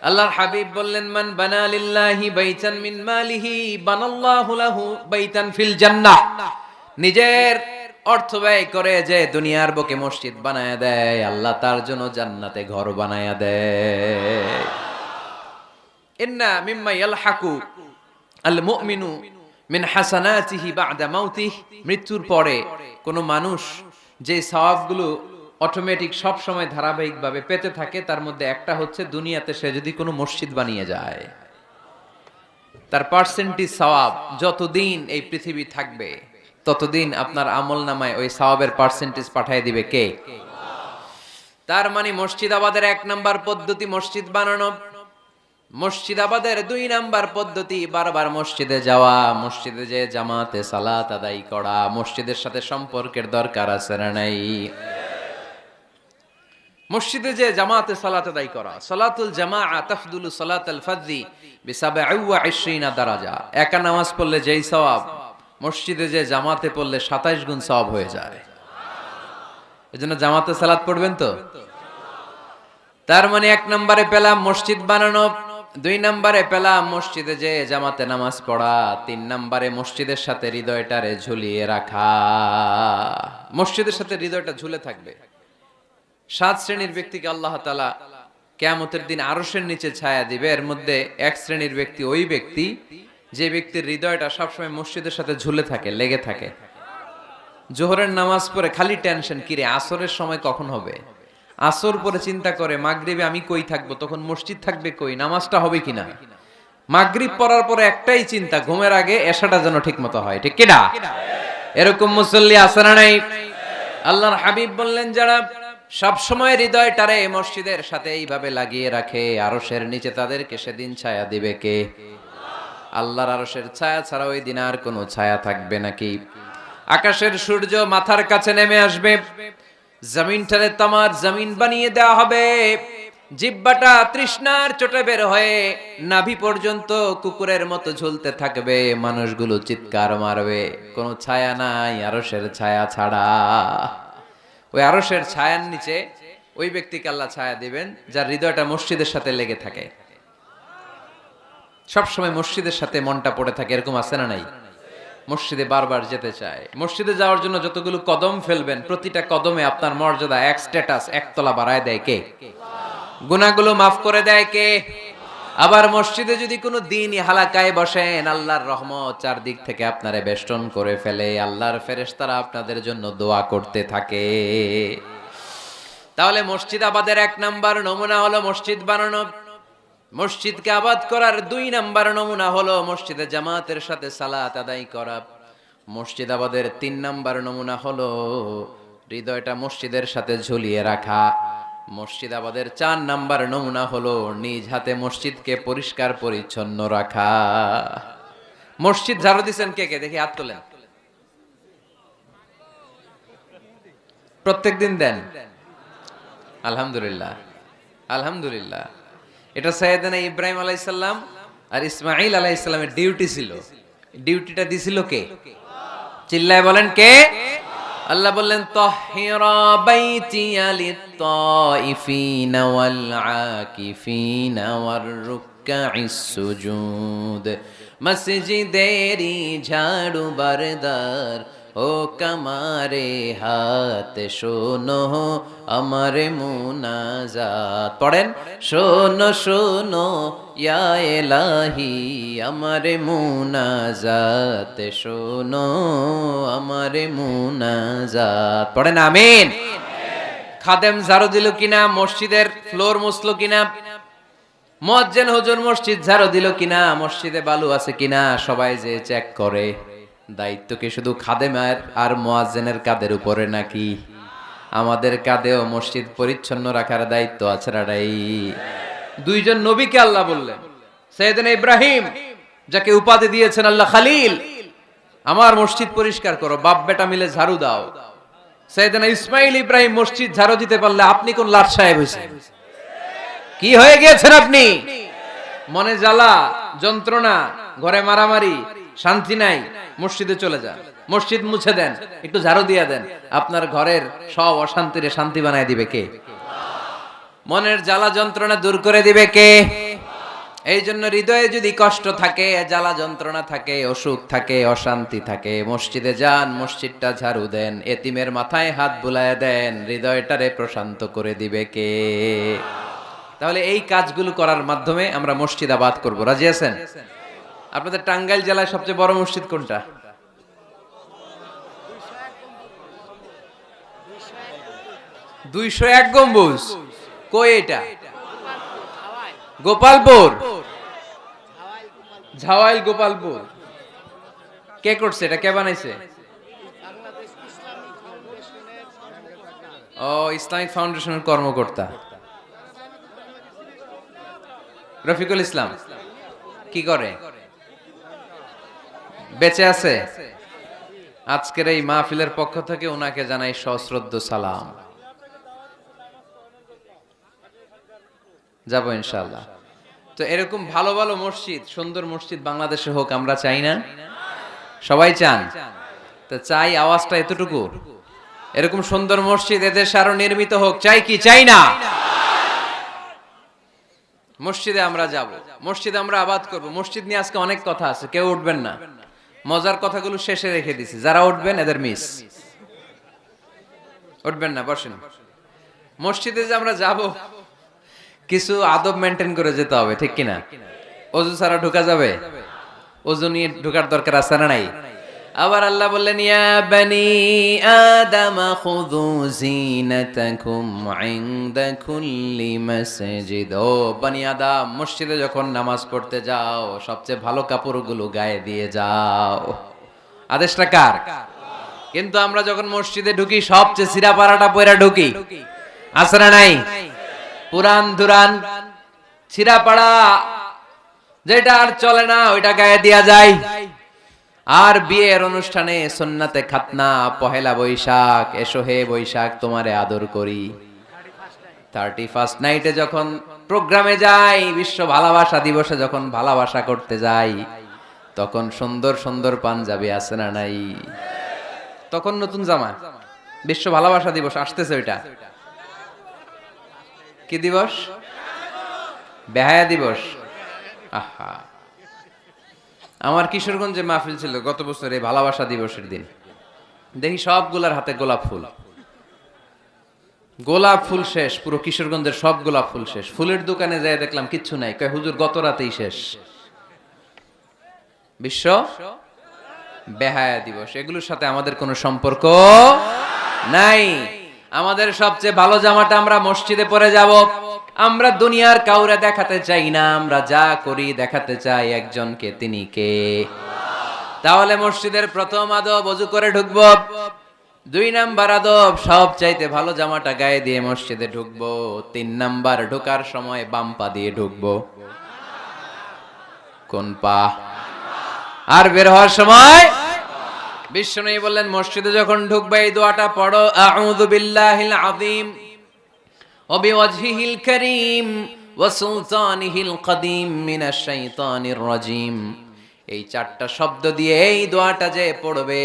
আল্লাহর হাবিব বললেন মান বানা লিল্লাহি বাইতান মিন মালিহি বানাল্লাহু লাহু বাইতান ফিল জান্নাহ। নিজের অর্থ ব্যয় করে যে দুনিয়ার বুকে মসজিদ বানায়া দেয়, আল্লাহ তার জন্য জান্নাতে ঘর বানায়া দেয়। ইন্না মিম্মা ইয়ালহাকু আল মুমিনু মিন হাসানাতিহি বা'দা মাউতিহি, মৃত্যুর পরে কোন মানুষ যে সওয়াবগুলো অটোমেটিক সব সময় ধারাবাহিকভাবে পেতে থাকে, তার মধ্যে একটা হচ্ছে দুনিয়াতে সে যদি কোনো মসজিদ বানিয়ে যায়, তার পার্সেন্টেজ সওয়াব যতদিন এই পৃথিবী থাকবে ততদিন আপনার আমল নামায় ওই সওয়াবের পার্সেন্টেজ পাঠিয়ে দিবে কে? তার মানে মসজিদ আবাদের ১ নাম্বার পদ্ধতি মসজিদ বানানো। মসজিদ আবাদের ২ নাম্বার পদ্ধতি বারবার মসজিদে যাওয়া, মসজিদে যে জামাতে সালাত আদায় করা। মসজিদের সাথে সম্পর্কের দরকার আছে না নাই? মসজিদে যে জামাতে সালাত আদায় করা। সালাতুল জামাআ তাফদুলু সালাতাল ফাযি বি২৭ দারাজা। একা নামাজ পড়লে যেই সওয়াব, মসজিদে যে জামাতে পড়লে ২৭ গুণ সওয়াব হয়ে যায়। এজন্য জামাতে সালাত পড়বেন তো। তার মানে 1 নম্বরে পেলাম মসজিদ বানানো, 2 নম্বরে পেলাম মসজিদে যে জামাতে নামাজ পড়া, 3 নম্বরে মসজিদের সাথে হৃদয়টারে ঝুলিয়ে রাখা। মসজিদের সাথে হৃদয়টা ঝুলে থাকবে। 7 শ্রেণীর ব্যক্তিকে আল্লাহ তাআলা কিয়ামতের দিন আরশের নিচে ছায়া দিবে। এর মধ্যে 1 শ্রেণীর ব্যক্তি ওই ব্যক্তি যে ব্যক্তির হৃদয়টা সবসময় মসজিদের সাথে ঝুলে থাকে, লেগে থাকে। জোহরের নামাজ পড়ে খালি টেনশন, কিরে আসরের সময় কখন হবে। আসর পরে চিন্তা করে মাগরিবে আমি কই থাকবো, তখন মসজিদ থাকবে কই, নামাজটা হবে কিনা। মাগরিব পড়ার পরে একটাই চিন্তা, ঘুমের আগে এশাটা যেন ঠিক মতো হয়। ঠিক কিনা? এরকম মুসল্লি আছে না নাই? আল্লাহর হাবিব বললেন, যারা সব সময় হৃদয়টারে মসজিদের সাথে এইভাবে লাগিয়ে রাখে, আরশের নিচে তাদেরকে সেদিন ছায়া দিবে কে? আল্লাহর আরশের ছায়া ছাড়া ওই দিন আর কোনো ছায়া থাকবে নাকি? আকাশের সূর্য মাথার কাছে নেমে আসবে, জমিনটারে তামার জমিন বানিয়ে দেওয়া হবে, জিহ্বাটা তৃষ্ণার চোটে বের হয়ে নাভি পর্যন্ত কুকুরের মতো ঝুলতে থাকবে, মানুষগুলো চিৎকার মারবে, কোনো ছায়া নাই আরশের ছায়া ছাড়া। ওই আরশের ছায়ার নিচে ওই ব্যক্তিকে আল্লাহ ছায়া দিবেন যার হৃদয়টা মসজিদের সাথে লেগে থাকে, সবসময় মসজিদের সাথে মনটা পড়ে থাকে। এরকম আছে না নাই? মসজিদে বারবার যেতে চায়। মসজিদে যাওয়ার জন্য যতগুলো কদম ফেলবেন, প্রতিটা কদমে আপনার মর্যাদা এক স্ট্যাটাস, একতলা বাড়ায় দেয় কে? গুনাহগুলো মাফ করে দেয় কে? আবার মসজিদে যদি কোনো দিনই হালাকায় বসেন, আল্লাহর রহমত চারদিক থেকে আপনারে বেষ্টন করে ফেলে, আল্লাহর ফেরেশতারা আপনাদের জন্য দোয়া করতে থাকে। তাহলে মসজিদ আবাদের 1 নাম্বার নমুনা হলো মসজিদ বানানো। মসজিদকে আবাদ করার 2 নাম্বার নমুনা হলো মসজিদে জামাতের সাথে সালাত আদায় করা। মসজিদ আবাদের 3 নাম্বার নমুনা হলো হৃদয়টা মসজিদের সাথে ঝুলিয়ে রাখা। মসজিদ আবাদের 4 নাম্বার নমুনা হলো নিজ হাতে মসজিদকে পরিষ্কার পরিচ্ছন্ন রাখা। মসজিদ ঝাড়ু দিছেন কে কে? দেখি হাত তোলেন। প্রত্যেকদিন দেন? আলহামদুলিল্লাহ, আলহামদুলিল্লাহ। এটা সাইয়েদনা ইব্রাহিম আলাইহিস সালাম আর ইসমাঈল আলাইহিস সালামের ডিউটি ছিল। ডিউটিটা দিছিল কে? চিল্লায় বলেন কে? আল্লাহ বললেন, তাহহিরা বাইতিয়া লিত-তাইফিনা ওয়াল আকিফিনা ওয়ার রুকআইস সুজুদ। মসজিদেরি ঝাড়ু বারদার ও কামারে হাত, শোনো আমার মুনাজাত। পড়েন, শোনো শোনো ইয়া ইলাহি আমার মুনাজাত, শোনো আমার মুনাজাত। পড়েন আমিন। খাদেম ঝাড়ু দিল কিনা? মসজিদের ফ্লোর মুছলো কিনা? মুয়াজ্জিন হুজুর মসজিদ ঝাড়ু দিল কিনা? মসজিদে বালু আছে কিনা? সবাই যে চেক করে। দায়িত্ব কি শুধু খাদেমের আর মুয়াজ্জিনের কাঁধের উপরে নাকি আমাদের কাঁধেও মসজিদ পরিচ্ছন্ন রাখার দায়িত্ব আছে? রাডাই 2 জন নবীকে আল্লাহ বললেন, সাইয়েদনা ইব্রাহিম যাকে উপাধি দিয়েছেন আল্লাহ খলিল, আমার মসজিদ পরিষ্কার করো, বাপ বেটা মিলে ঝাড়ু দাও। সাইয়েদনা ইসমাইল ইব্রাহিম মসজিদ ঝাড়ু দিতে পারলে আপনি কোন লাট সাহেব হয়েছেন? কি হয়ে গিয়েছেন আপনি? মনে জ্বালা যন্ত্রণা, ঘরে মারামারি, শান্তি নাই, মসজিদে চলে যান, মসজিদ মুছে দেন, একটু ঝাড়ু দিয়ে দেন, আপনার ঘরের সব অশান্তিরে শান্তি বানায় দিবে কে? মনের জ্বালা যন্ত্রণা দূর করে দিবে কে? এই জন্য হৃদয়ে যদি কষ্ট থাকে, জ্বালা যন্ত্রণা থাকে, অসুখ থাকে, অশান্তি থাকে, মসজিদে যান, মসজিদটা ঝাড়ু দেন, এতিমের মাথায় হাত বুলায় দেন, হৃদয়টারে প্রশান্ত করে দিবে কে? তাহলে এই কাজগুলো করার মাধ্যমে আমরা মসজিদ আবাদ করব। রাজি আছেন? আপনাদের টাঙ্গাইল জেলায় সবচেয়ে বড় মসজিদ কোনটা? 201 গম্বুজ। কই এটা? গোপালপুর। ঝাওয়াইল গোপালপুর। কে করছে এটা? কে বানাইছে? ও, ইসলামিক ফাউন্ডেশনের কর্মকর্তা রফিকুল ইসলাম। কি করে? বেঁচে আছে? আজকের এই মাহফিলের পক্ষ থেকে ওনাকে জানাই সশ্রদ্ধ সালাম। যাব ইনশাআল্লাহ। তো এরকম ভালো ভালো মসজিদ, সুন্দর মসজিদ বাংলাদেশে হোক, আমরা চাই না? সবাই চান? তো চাই আওয়াজটা এতটুকু। এরকম সুন্দর মসজিদ এদেশে আরো নির্মিত হোক, চাই কি চাই না? মসজিদে আমরা যাব, মসজিদে আমরা আবাদ করব। মসজিদ নিয়ে আজকে অনেক কথা আছে, কেউ উঠবেন না, মজার কথাগুলো শেষে রেখে দিছি। যারা উঠবেন এদের মিস, উঠবেন না, বসেন। মসজিদে যে আমরা যাব, কিছু আদব মেনটেন করে যেতে হবে, ঠিক কিনা? অজু ছাড়া ঢোকা যাবে? অজু নিয়ে ঢোকার দরকার আছে না নাই? আবার আল্লাহ বললেন, ইয়া বানি আদম খুযু যিনাতাকুম ইনদা কুল্লি মাসজিদ। ও বনি আদম, মসজিদে যখন নামাজ পড়তে যাও সবচেয়ে ভালো কাপড়গুলো গায়ে দিয়ে যাও। আদেশটা কার? কিন্তু আমরা যখন মসজিদে ঢুকি সবচেয়ে ছিঁড়া পাড়াটা পয়রা ঢুকি, আছে না নাই? পুরান দুরান ছিঁড়া পাড়া যেটা আর চলে না ওইটা গায়ে দেয়া যায়। আর বিয়ের অনুষ্ঠানে সুন্নাতে খাতনা, পহেলা বৈশাখ, এসো হে বৈশাখ তোমারে আদর করি, 31st নাইটে যখন প্রোগ্রামে যাই, বিশ্ব ভালোবাসা দিবসে যখন ভালোবাসা করতে যাই, তখন সুন্দর সুন্দর পাঞ্জাবি আছে না নাই? তখন নতুন জামা, বিশ্ব ভালোবাসা দিবস আসতেছে। ওইটা কি দিবস? বেহায়া দিবস। আহা, আমার কিশোরগঞ্জে মাহফিল ছিল গত বছর এই ভালোবাসা দিবসের দিন। দেখি সবগুলার হাতে গোলাপ ফুল, গোলাপ ফুল শেষ, পুরো কিশোরগঞ্জের সব গোলাপ ফুল শেষ। ফুলের দোকানে যাই দেখলাম কিচ্ছু নাই, কয় হুজুর গত রাতেই শেষ। বিশ্ব বেহায়া দিবস, এগুলোর সাথে আমাদের কোনো সম্পর্ক নাই। আমাদের সবচেয়ে ভালো জামাটা আমরা মসজিদে পরে যাব। আমরা দুনিয়ার কাউরে দেখাতে চাই না, আমরা যা করি দেখাতে চাই একজনকে, তিনি কে? তাহলে মসজিদের প্রথম আদব ওযু করে ঢুকবো। 2 নাম্বার আদব, সব চাইতে ভালো জামাটা গায়ে দিয়ে মসজিদে ঢুকবো। 3 নাম্বার, ঢোকার সময় বাম পা দিয়ে ঢুকবো। কোন পা? আর বের হওয়ার সময় বিশ্বনবী বললেন, মসজিদে যখন ঢুকবে এই দোয়াটা পড়ো, আউযু বিল্লাহিল আযীম ওয়া বিওয়াজহিল কারীম ওয়া সুলতানিহিল কদীম মিনাশ শাইতানির রাজীম। এই 4টা শব্দ দিয়ে এই দোয়াটা যে পড়বে,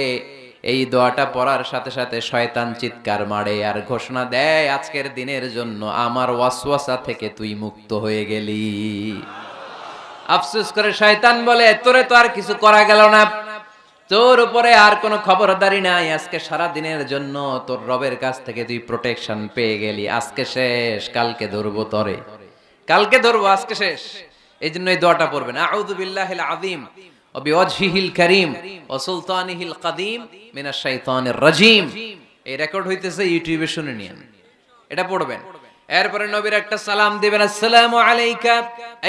এই দোয়াটা পড়ার সাথে সাথে শয়তান চিৎকার মারে আর ঘোষণা দেয়, আজকের দিনের জন্য আমার ওয়াসওয়াসা থেকে তুই মুক্ত হয়ে গেলি। আফসোস করে শয়তান বলে, তোরে তো আর কিছু করা গেল না, তোর উপরে আর কোনো খবরদারি নাই, আজকে সারা দিনের জন্য তোর রবের কাছ থেকে তুই প্রোটেকশন পেয়ে গেলি। আজকে শেষ, কালকে ধরবো তরে, কালকে ধরবো, আজকে শেষ। এই জন্য এই দোয়াটা পড়বেন, আউযু বিল্লাহিল আযীম ওয়া বিওয়াজহিল কারীম ওয়া সুলতানিহিল কদীম মিনাশ শাইতানির রাজীম। এই রেকর্ড হইতেছে, ইউটিউবে শুনে নিন, এটা পড়বেন। এরপরে নবীর একটা সালাম দিবেন, আসসালামু আলাইকা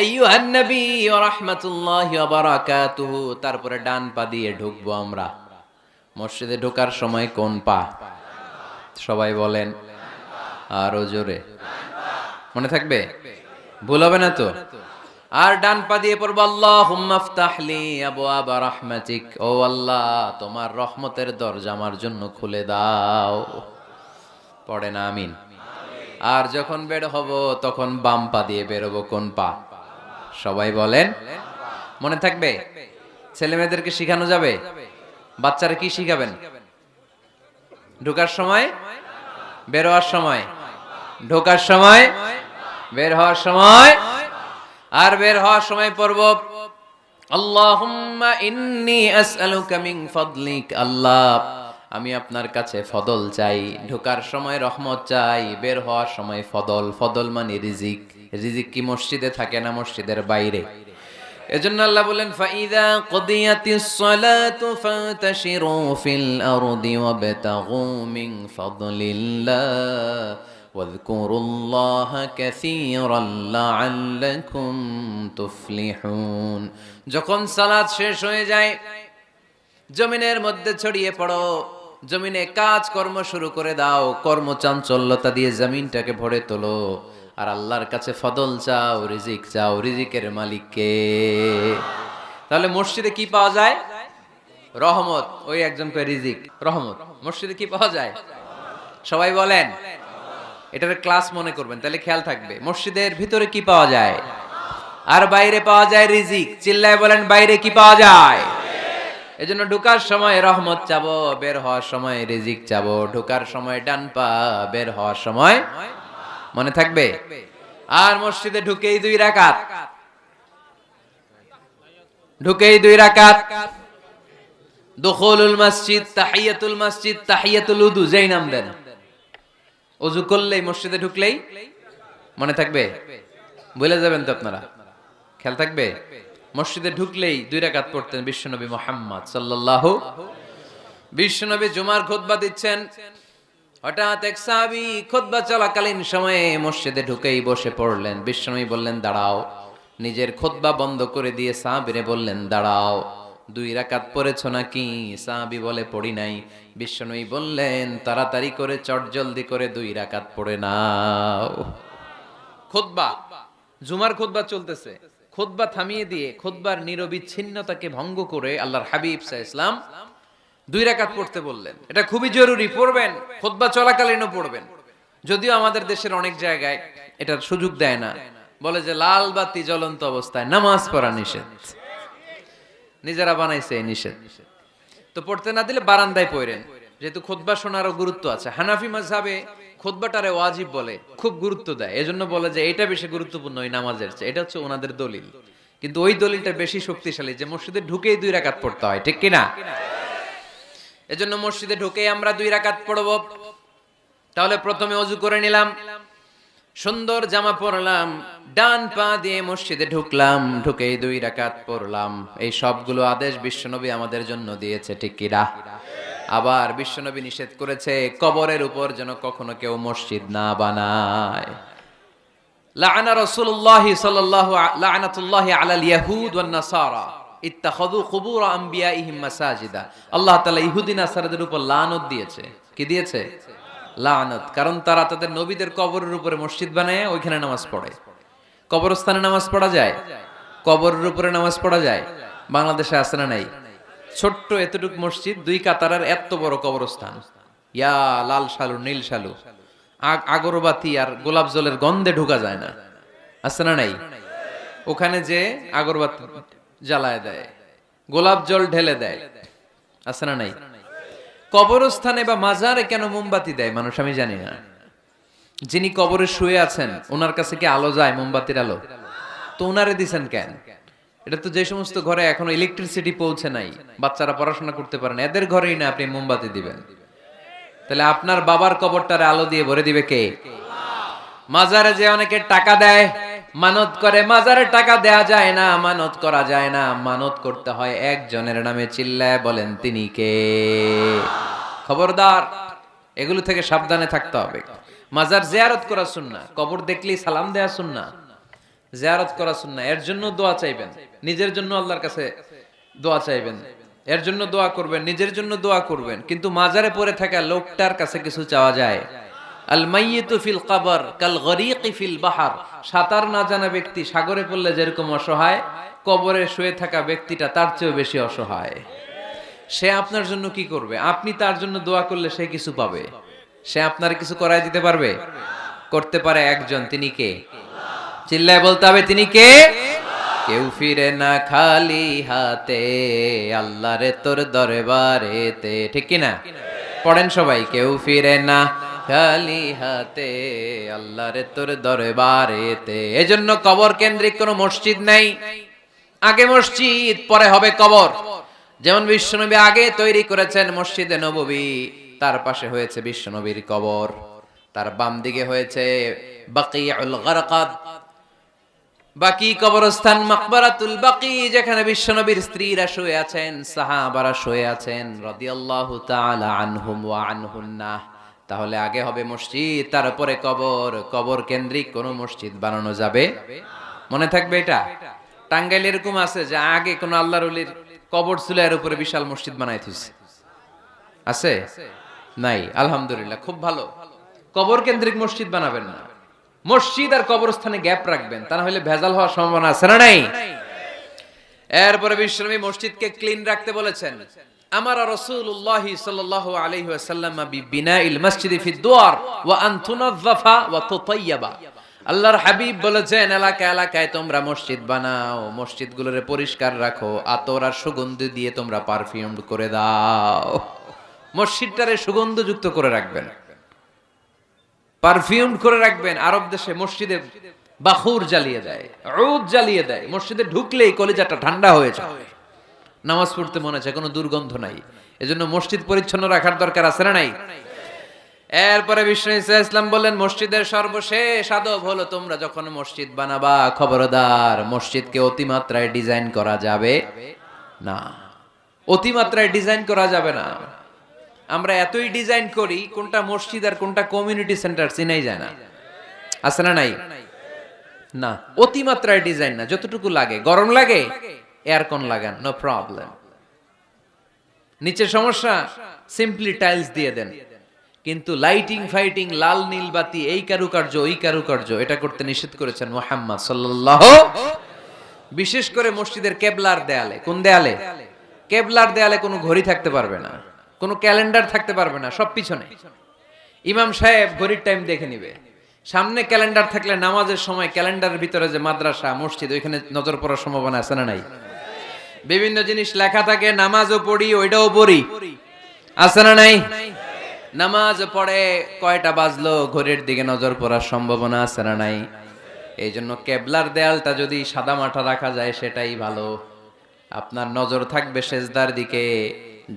আইয়ুহান নবী ওয়া রাহমাতুল্লাহি ওয়া বারাকাতুহু। তারপরে ডান পা দিয়ে ঢুকবো আমরা। মসজিদে ঢোকার সময় কোন পা? সবাই বলেন আরো জোরে, মনে থাকবে, ভুল হবে না তো? আর ডান পা দিয়ে পড়বো, আল্লাহুম্মা ইফতাহলি আবওয়াবা রাহমাতিক, ও আল্লাহ তোমার রহমতের দরজা আমার জন্য খুলে দাও। পড়েন আমিন। আর যখন বের হব তখন বাম পা দিয়ে বেরোবো। কোন পা? সবাই বলেন, মনে থাকবে? ছেলে মেয়েদেরকে শিখানো যাবে? বাচ্চারা কি শিখাবেন? ঢোকার সময়, বের হওয়ার সময়, ঢোকার সময়, বের হওয়ার সময়। আর বের হওয়ার সময় পড়ব, আল্লাহুম্মা ইন্নী আসআলুকা মিন ফাদলিক, আল্লাহ আমি আপনার কাছে ফদল চাই। ঢোকার সময় রহমত চাই, বের হওয়ার সময় ফদল। ফদল মানে রিজিক। রিজিক কি মসজিদে থাকে না মসজিদের বাইরে? এজন্য আল্লাহ বলেন, ফাইদা কুদিয়াতিস সালাতু ফান্তাশিরু ফিল আরদি ওয়াবতাগু মিন ফাদলিল্লাহ ওয়াযকুরুল্লাহা কাসীরান লাআল্লাকুম তুফলিহুন। যখন সালাত শেষ হয়ে যায়, জমিনের মধ্যে ছড়িয়ে পড়ো, জমিনে কাজ কর্ম শুরু করে দাও, কর্মচাঞ্চল্যতা দিয়ে জমিনটাকে ভরে তোলো, আর আল্লাহর কাছে ফদল চাও, রিজিক চাও। রিজিকের মালিক কে? তাহলে মসজিদে কি পাওয়া যায়? রহমত। ওই একজন কয় রিজিক, রহমত। মসজিদে কি পাওয়া যায়? সবাই বলেন, এটার ক্লাস মনে করবেন, তাহলে খেয়াল থাকবে। মসজিদের ভিতরে কি পাওয়া যায়? আর বাইরে পাওয়া যায় রিজিক। চিল্লায় বলেন, বাইরে কি পাওয়া যায়? এজন্য ঢোকার সময় রহমত চাবো, বের হওয়ার সময় রিজিক চাবো। ঢোকার সময় ডান পা, বের হওয়ার সময় মনে থাকবে। আর মসজিদে ঢুকেই 2 রাকাত, ঢুকেই 2 রাকাত। দুখুলুল মসজিদ, তাহিয়াতুল মসজিদ, তাহিয়াতুল উযু, যেই নাম দেন। ওযু করলেই, মসজিদে ঢুকলেই মনে থাকবে। ভুলে যাবেন তো আপনারা, খেয়াল থাকবে। মসজিদে ঢুকলেই 2 রাকাত পড়তেন বিশ্বনবী মুহাম্মদ সাল্লাল্লাহু। বিশ্বনবী জুমার খুতবা দিচ্ছেন, হঠাৎ এক সাহাবী খুতবা চলাকালীন সময়ে মসজিদে ঢুকেই বসে পড়লেন। বিশ্বনবী বললেন দাঁড়াও। নিজের খুতবা বন্ধ করে দিয়ে সাহাবীরে বললেন দাঁড়াও, 2 রাকাত পড়েছো নাকি? সাহাবী বলে পড়ি নাই। বিশ্বনবী বললেন তাড়াতাড়ি করে চটজলদি করে 2 রাকাত পড়ে নাও। খুতবা, জুমার খুতবা চলতেছে, খুতবা থামিয়ে দিয়ে খুতবার নিরবিচ্ছিন্নতাকে ভঙ্গ করে আল্লাহর হাবিব সাল্লাল্লাহু আলাইহি ওয়াসাল্লাম 2 রাকাত পড়তে বললেন। এটা খুবই জরুরি, পড়বেন, খুতবা চলাকালীনও পড়বেন। যদিও আমাদের দেশের অনেক জায়গায় এটার সুযোগ দেয় না, বলে যে লাল বাতি জ্বলন্ত অবস্থায় নামাজ পড়া নিষেধ। নিজেরা বানাইছে এই নিষেধ। তো পড়তে না দিলে বারান্দায় পড়েন, যেহেতু খুতবা শোনারও গুরুত্ব আছে। হানাফি মাযহাবে খুতবাটারে ওয়াজিব বলে, খুব গুরুত্ব দেয়। এজন্য বলে যে এটা বেশি গুরুত্বপূর্ণ ওই নামাজের চেয়ে। এটা হচ্ছে ওনাদের দলিল, কিন্তু ওই দলিলটা বেশি শক্তিশালী যে মসজিদে ঢুকেই 2 রাকাত পড়তে হয়, ঠিক কিনা? এজন্য মসজিদে ঢুকেই আমরা 2 রাকাত পড়ব। তাহলে প্রথমে ওযু করে নিলাম, সুন্দর জামা পরলাম, ডান পা দিয়ে মসজিদে ঢুকলাম, ঢুকেই 2 রাকাত পড়লাম। এই সবগুলো আদেশ বিশ্বনবী আমাদের জন্য দিয়েছে, ঠিক কিনা? আবার বিশ্বনবী নিষেধ করেছে কবরের উপর যেন কখনো কেউ মসজিদ না বানায়। লাআনা রাসূলুল্লাহ সাল্লাল্লাহু লাআনাতুল্লাহি আলাল ইয়াহুদ ওয়ান নাসারা ইত্তাখাযু কুবুর আমবিয়াইহিম মাসাজিদা। আল্লাহ তাআলা ইহুদি নাসারাদের উপর লানত দিয়েছে। কি দিয়েছে? লানত। কারণ তারা তাদের নবীদের কবরের উপরে মসজিদ বানায়, ওইখানে নামাজ পড়ে। কবরস্থানে নামাজ পড়া যায়? কবরের উপরে নামাজ পড়া যায়? বাংলাদেশে আছে না নাই? ছোট্ট এতটুক মসজিদ, 2 কাতারের এত বড় কবরস্থান। ইয়া লাল শালু, নীল শালু, আগরবাতি আর গোলাপ জলের গন্ধে ঢোকা যায় না, আছে না নাই? ওখানে যে আগরবাতি জ্বালায় দেয়, গোলাপ জল ঢেলে দেয়, আছে না নাই? কবরস্থানে বা মাজারে কেন মোমবাতি দেয় মানুষ আমি জানি না। যিনি কবরে শুয়ে আছেন ওনার কাছে কি আলো যায়, মোমবাতির আলো? তো ওনারে দিছেন কেন? এটা তো যে সমস্ত ঘরে এখনো ইলেকট্রিসিটি পৌঁছে নাই, বাচ্চারা পড়াশোনা করতে পারে না, এদের ঘরেই না আপনি মোমবাতি দিবেন? তাহলে আপনার বাবার কবরটারে আলো দিয়ে ভরে দিবে কে? মাজারে যে অনেকে টাকা দেয়, মানত করে, মাজারে টাকা দেয়া যায় না, মানত করা যায় না, মানত করতে হয় একজনের নামে। চিল্লায় বলেন তিনি কে? খবরদার, এগুলো থেকে সাবধানে থাকতে হবে। মাজার জিয়ারত করা সুন্নাহ, কবর দেখলেই সালাম দেয়া সুন্নাহ, জিয়ারত করা সুন্নাহ। এর জন্য দোয়া চাইবেন, নিজের জন্য আল্লাহর কাছে দোয়া চাইবেন, এর জন্য দোয়া করবেন, নিজের জন্য দোয়া করবেন। কিন্তু মাজারে পড়ে থাকা লোকটার কাছে কিছু চাওয়া যায়? আল মাইয়িতু ফিল কবর কাল গরীকি ফিল বাহর। সাঁতার না জানা ব্যক্তি সাগরে পড়লে যেরকম অসহায়, কবরে শুয়ে থাকা ব্যক্তিটা তার চেয়েও বেশি অসহায়। সে আপনার জন্য কি করবে? আপনি তার জন্য দোয়া করলে সে কিছু পাবে। সে আপনার কিছু করায় দিতে পারবে? করতে পারে একজন, তিনি কে? চিল্লায় বলতে হবে তিনি কে? কেউ ফিরে না খালি হাতে, আল্লাহরে তোর দরবারেতে, ঠিক কিনা? পড়েন সবাই, কেউ ফিরে না খালি হাতে, আল্লাহরে তোর দরবারেতে। এজন্য কবর কেন্দ্রিক কোনো মসজিদ নাই। আগে মসজিদ, পরে হবে কবর। যেমন বিশ্বনবী আগে তৈরি করেছেন মসজিদে নববী, তার পাশে হয়েছে বিশ্বনবীর কবর, তার বাম দিকে হয়েছে বাকিউল গারকাদ, বাকি কবরস্থান, মাকবারাতুল বাকি, যেখানে বিশ্বনবীর স্ত্রীরা শুয়ে আছেন, সাহাবারা শুয়ে আছেন রাদিয়াল্লাহু তাআলা আনহুম ওয়া আনহুন্নাহ। তাহলে আগে হবে মসজিদ, তারপরে কবর। কবর কেন্দ্রিক কোন মসজিদ বানানো যাবে? মনে থাকবে এটা। টাঙ্গাইলে এরকম আছে যে আগে কোন আল্লাহর ওলির কবর ছিল, এর উপরে বিশাল মসজিদ বানাই থইছে, আছে? নাই। আলহামদুলিল্লাহ, খুব ভালো। কবর কেন্দ্রিক মসজিদ বানাবেন না, মসজিদ আর কবরস্থানে গ্যাপ রাখবেন, তা না হলে ভেজাল হওয়ার সম্ভাবনা আছে না নাই? এরপরে বিশ্বনবী মসজিদকে ক্লিন রাখতে বলেছেন। আমারা রাসূলুল্লাহ সাল্লাল্লাহু আলাইহি ওয়াসাল্লাম বিবিনাইল মসজিদি ফি দুয়ার ওয়া আন তুনাযযাফা ওয়া তুতায়্যাবা। আল্লাহর হাবিব বলেছেন, এলাকা এলাকায় তোমরা মসজিদ বানাও, মসজিদগুলোরে পরিষ্কার রাখো, আতর আর সুগন্ধি দিয়ে তোমরা পারফিউম করে দাও। মসজিদটারে সুগন্ধযুক্ত করে রাখবেন, পারফিউম করে রাখবেন। আরব দেশে মসজিদে বাখুর জ্বালিয়ে দেয়, উদ জ্বালিয়ে দেয়, মসজিদে ঢুকলেই কলিজাটা ঠান্ডা হয়ে যায়, নামাজ পড়তে মনে চায়, কোনো দুর্গন্ধ নাই। এজন্য মসজিদ পরিচ্ছন্ন রাখার দরকার আছে না নাই? এরপরে বিষ্ণু ইসলাম বললেন, মসজিদের সর্বশেষ আদব হলো তোমরা যখন মসজিদ বানাবা, খবরদার মসজিদকে অতিমাত্রায় ডিজাইন করা যাবে না। অতিমাত্রায় ডিজাইন করা যাবে না। আমরা এতই ডিজাইন করি, কোনটা মসজিদ আর কোনটা কমিউনিটি সেন্টার চিনাই যায় না। আছে না নাই? না, অতিমাত্রায় ডিজাইন না, যতটুকু লাগে। গরম লাগে, এয়ারকন লাগান, নো প্রবলেম। নিচে সমস্যা, সিম্পলি টাইলস দিয়ে দেন। কিন্তু লাইটিং ফাইটিং, লাল নীল বাতি, এই কারুকার্য ওই কারুকার্য, এটা করতে নিষেধ করেছেন মুহাম্মদ সাল্লাল্লাহু। বিশেষ করে মসজিদের কেবলার দেয়ালে। কোন দেয়ালে? কেবলার দেয়ালে কোনো ঘড়ি থাকতে পারবে না, কোনো ক্যালেন্ডার থাকতে পারবে না, সব পিছনে। ইমাম সাহেব ঘড়ির টাইম দেখে নিবে। সামনে ক্যালেন্ডার থাকলে নামাজের সময় ক্যালেন্ডারের ভিতরে যে মাদ্রাসা মসজিদ, ওইখানে নজর পড়ার সম্ভাবনা আছে না নাই? বিভিন্ন জিনিস লেখা থাকে, নামাজও পড়ি, ওইটাও পড়ি, আছে না নাই? নামাজ পড়ে কয়টা বাজলো, ঘড়ির দিকে নজর পড়ার সম্ভাবনা আছে না নাই? এই জন্য কেবলার দেয়ালটা যদি সাদা মাঠা রাখা যায় সেটাই ভালো। আপনার নজর থাকবে সেজদার দিকে।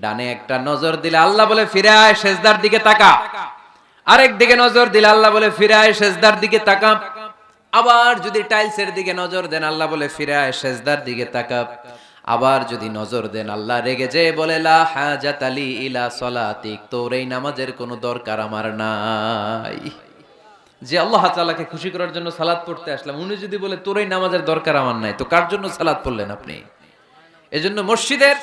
ডানে একটা নজর দিলে আল্লাহ বলে ফিরে আয়, সেজদার দিকে তাকা। আরেক দিকে নজর দিলে আল্লাহ বলে ফিরে আয়, সেজদার দিকে তাকা। আবার যদি টাইলসের দিকে নজর দেন, আল্লাহ বলে ফিরে আয়, সেজদার দিকে তাকা। আবার যদি নজর দেন, আল্লাহ রেগে যে বলে লা হাজাত আলী ইলা সলাতিক, তোর এই নামাজের কোনো দরকার আমার নাই। যে আল্লাহ তাআলাকে খুশি করার জন্য সালাত পড়তে আসলাম, উনি যদি বলে তোর এই নামাজের দরকার আমার নাই, তো কার জন্য সালাত পড়লেন আপনি? এজন্য মসজিদের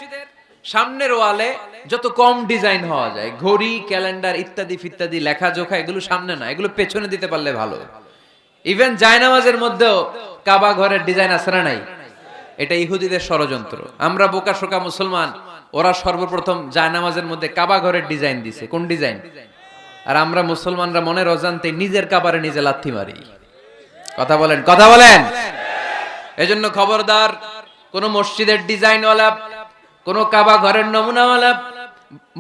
সামনের ওয়ালে যত কম ডিজাইন হওয়া যায়, ঘড়ি, ক্যালেন্ডার ইত্যাদি ফিত্যাদি, লেখা জোখা, এগুলো সামনে না, এগুলো পেছনে দিতে পারলে ভালো। ইভেন জায়নামাজের মধ্যেও কাবা ঘরের ডিজাইন আছে না নাই? এটা ইহুদিদের ষড়যন্ত্র। আমরা বোকা শোকা মুসলমান, ওরা সর্বপ্রথম জায়নামাজের মধ্যে কাবা ঘরের ডিজাইন দিছে। কোন ডিজাইন? আর আমরা মুসলমানরা মনের অজান্তে নিজের কাবারে নিজে লাথি মারি। কথা বলেন, কথা বলেন। এজন্য খবরদার, কোন মসজিদের ডিজাইনওয়ালা, কোন কাবা ঘরের নমুনাওয়ালা,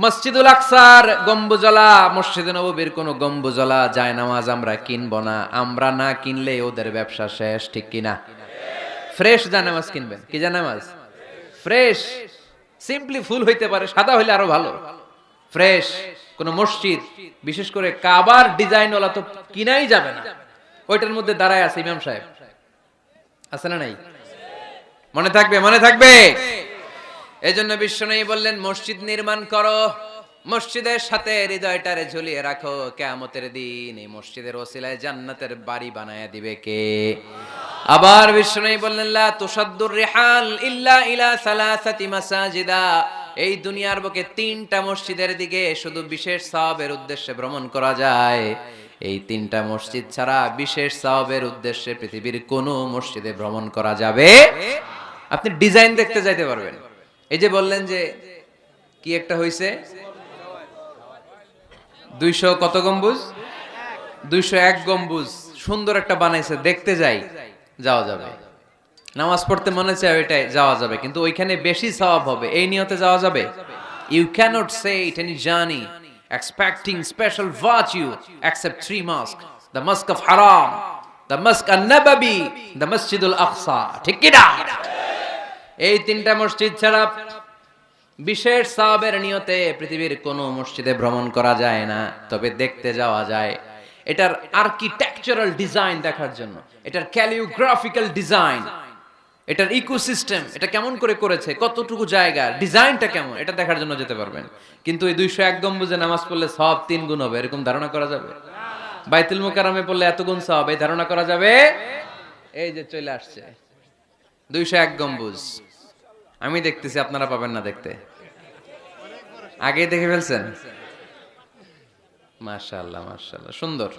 মসজিদুল আকসার গম্বুজলা, মসজিদে নববীর কোন গম্বুজলা জায়নামাজ আমরা কিনবো না। আমরা না কিনলে ওদের ব্যবসা শেষ, ঠিক কিনা? ফ্রেশ জায়নামাজ কিনবেন। কি জায়নামাজ? ফ্রেশ। সিম্পলি ফুল হইতে পারে, সাদা হইলে আরো ভালো। ফ্রেশ কোন মসজিদ, বিশেষ করে কাবার ডিজাইনওয়ালা তো কিনাই যাবে না। ওইটার মধ্যে দাঁড়ায় আছে ইমাম সাহেব, আছে না নাই? মনে থাকবে, মনে থাকবে। এজন্য বিশ্বনবী বললেন, মসজিদ নির্মাণ করো, মসজিদের সাথে হৃদয়টারে ঝুলিয়ে রাখো। কিয়ামতের দিন এই মসজিদের ওসিলায় জান্নাতের বাড়ি বানায়া দিবে কে? আবার বিশ্বনবী বললেন, লা তুসাদ্দুর রিহাল ইল্লা ইলা সালাসাতি মাসাজিদা, এই দুনিয়ার বুকে 3টা মসজিদের দিকে শুধু বিশেষ সওয়াবের উদ্দেশ্যে ভ্রমণ করা যায়। এই 3টা মসজিদ ছাড়া বিশেষ সওয়াবের উদ্দেশ্যে পৃথিবীর কোনো মসজিদে ভ্রমণ করা যাবে। আপনি ডিজাইন দেখতে যাইতে পারবেন। এই যে বললেন যে কি একটা হইছে, 200 কত গম্বুজ? 201 গম্বুজ সুন্দর একটা বানাইছে, দেখতে যাই, যাওয়া যাবে। নামাজ পড়তে মনে চায়, ওইটাই যাওয়া যাবে, কিন্তু ওইখানে বেশি সওয়াব হবে, এই নিয়তে যাওয়া যাবে? You cannot say it any journey expecting special virtue except 3 mosques, the mosque of Haram, the mosque an-Nabawi, the Masjid al-Aqsa, ঠিক কি না? এই 3টা মসজিদ ছাড়া বিশেষ সওয়াবের নিয়তে পৃথিবীর কোনো মসজিদে ভ্রমণ করা যায় না, তবে দেখতে যাওয়া যায়। এটার আর্কিটেকচারাল ডিজাইন দেখার জন্য, এটার ক্যালিওগ্রাফিক্যাল ডিজাইন, এটার ইকোসিস্টেম, এটা কেমন করে করেছে, কতটুকু জায়গা, ডিজাইনটা কেমন, এটা দেখার জন্য যেতে পারবেন। কিন্তু এই 201 গম্বুজে নামাজ পড়লে সওয়াব 3 গুণ হবে, এরকম ধারণা করা যাবে? বাইতুল মুকাররমে পড়লে এত গুণ সওয়াব, এই ধারণা করা যাবে? এই যে চলে আসছে 201 গম্বুজ, আমি দেখতেছি, আপনারা পাবেন না দেখতে। আগে দেখে ফেলছেন? মাশাআল্লাহ, মাশাআল্লাহ, সুন্দর।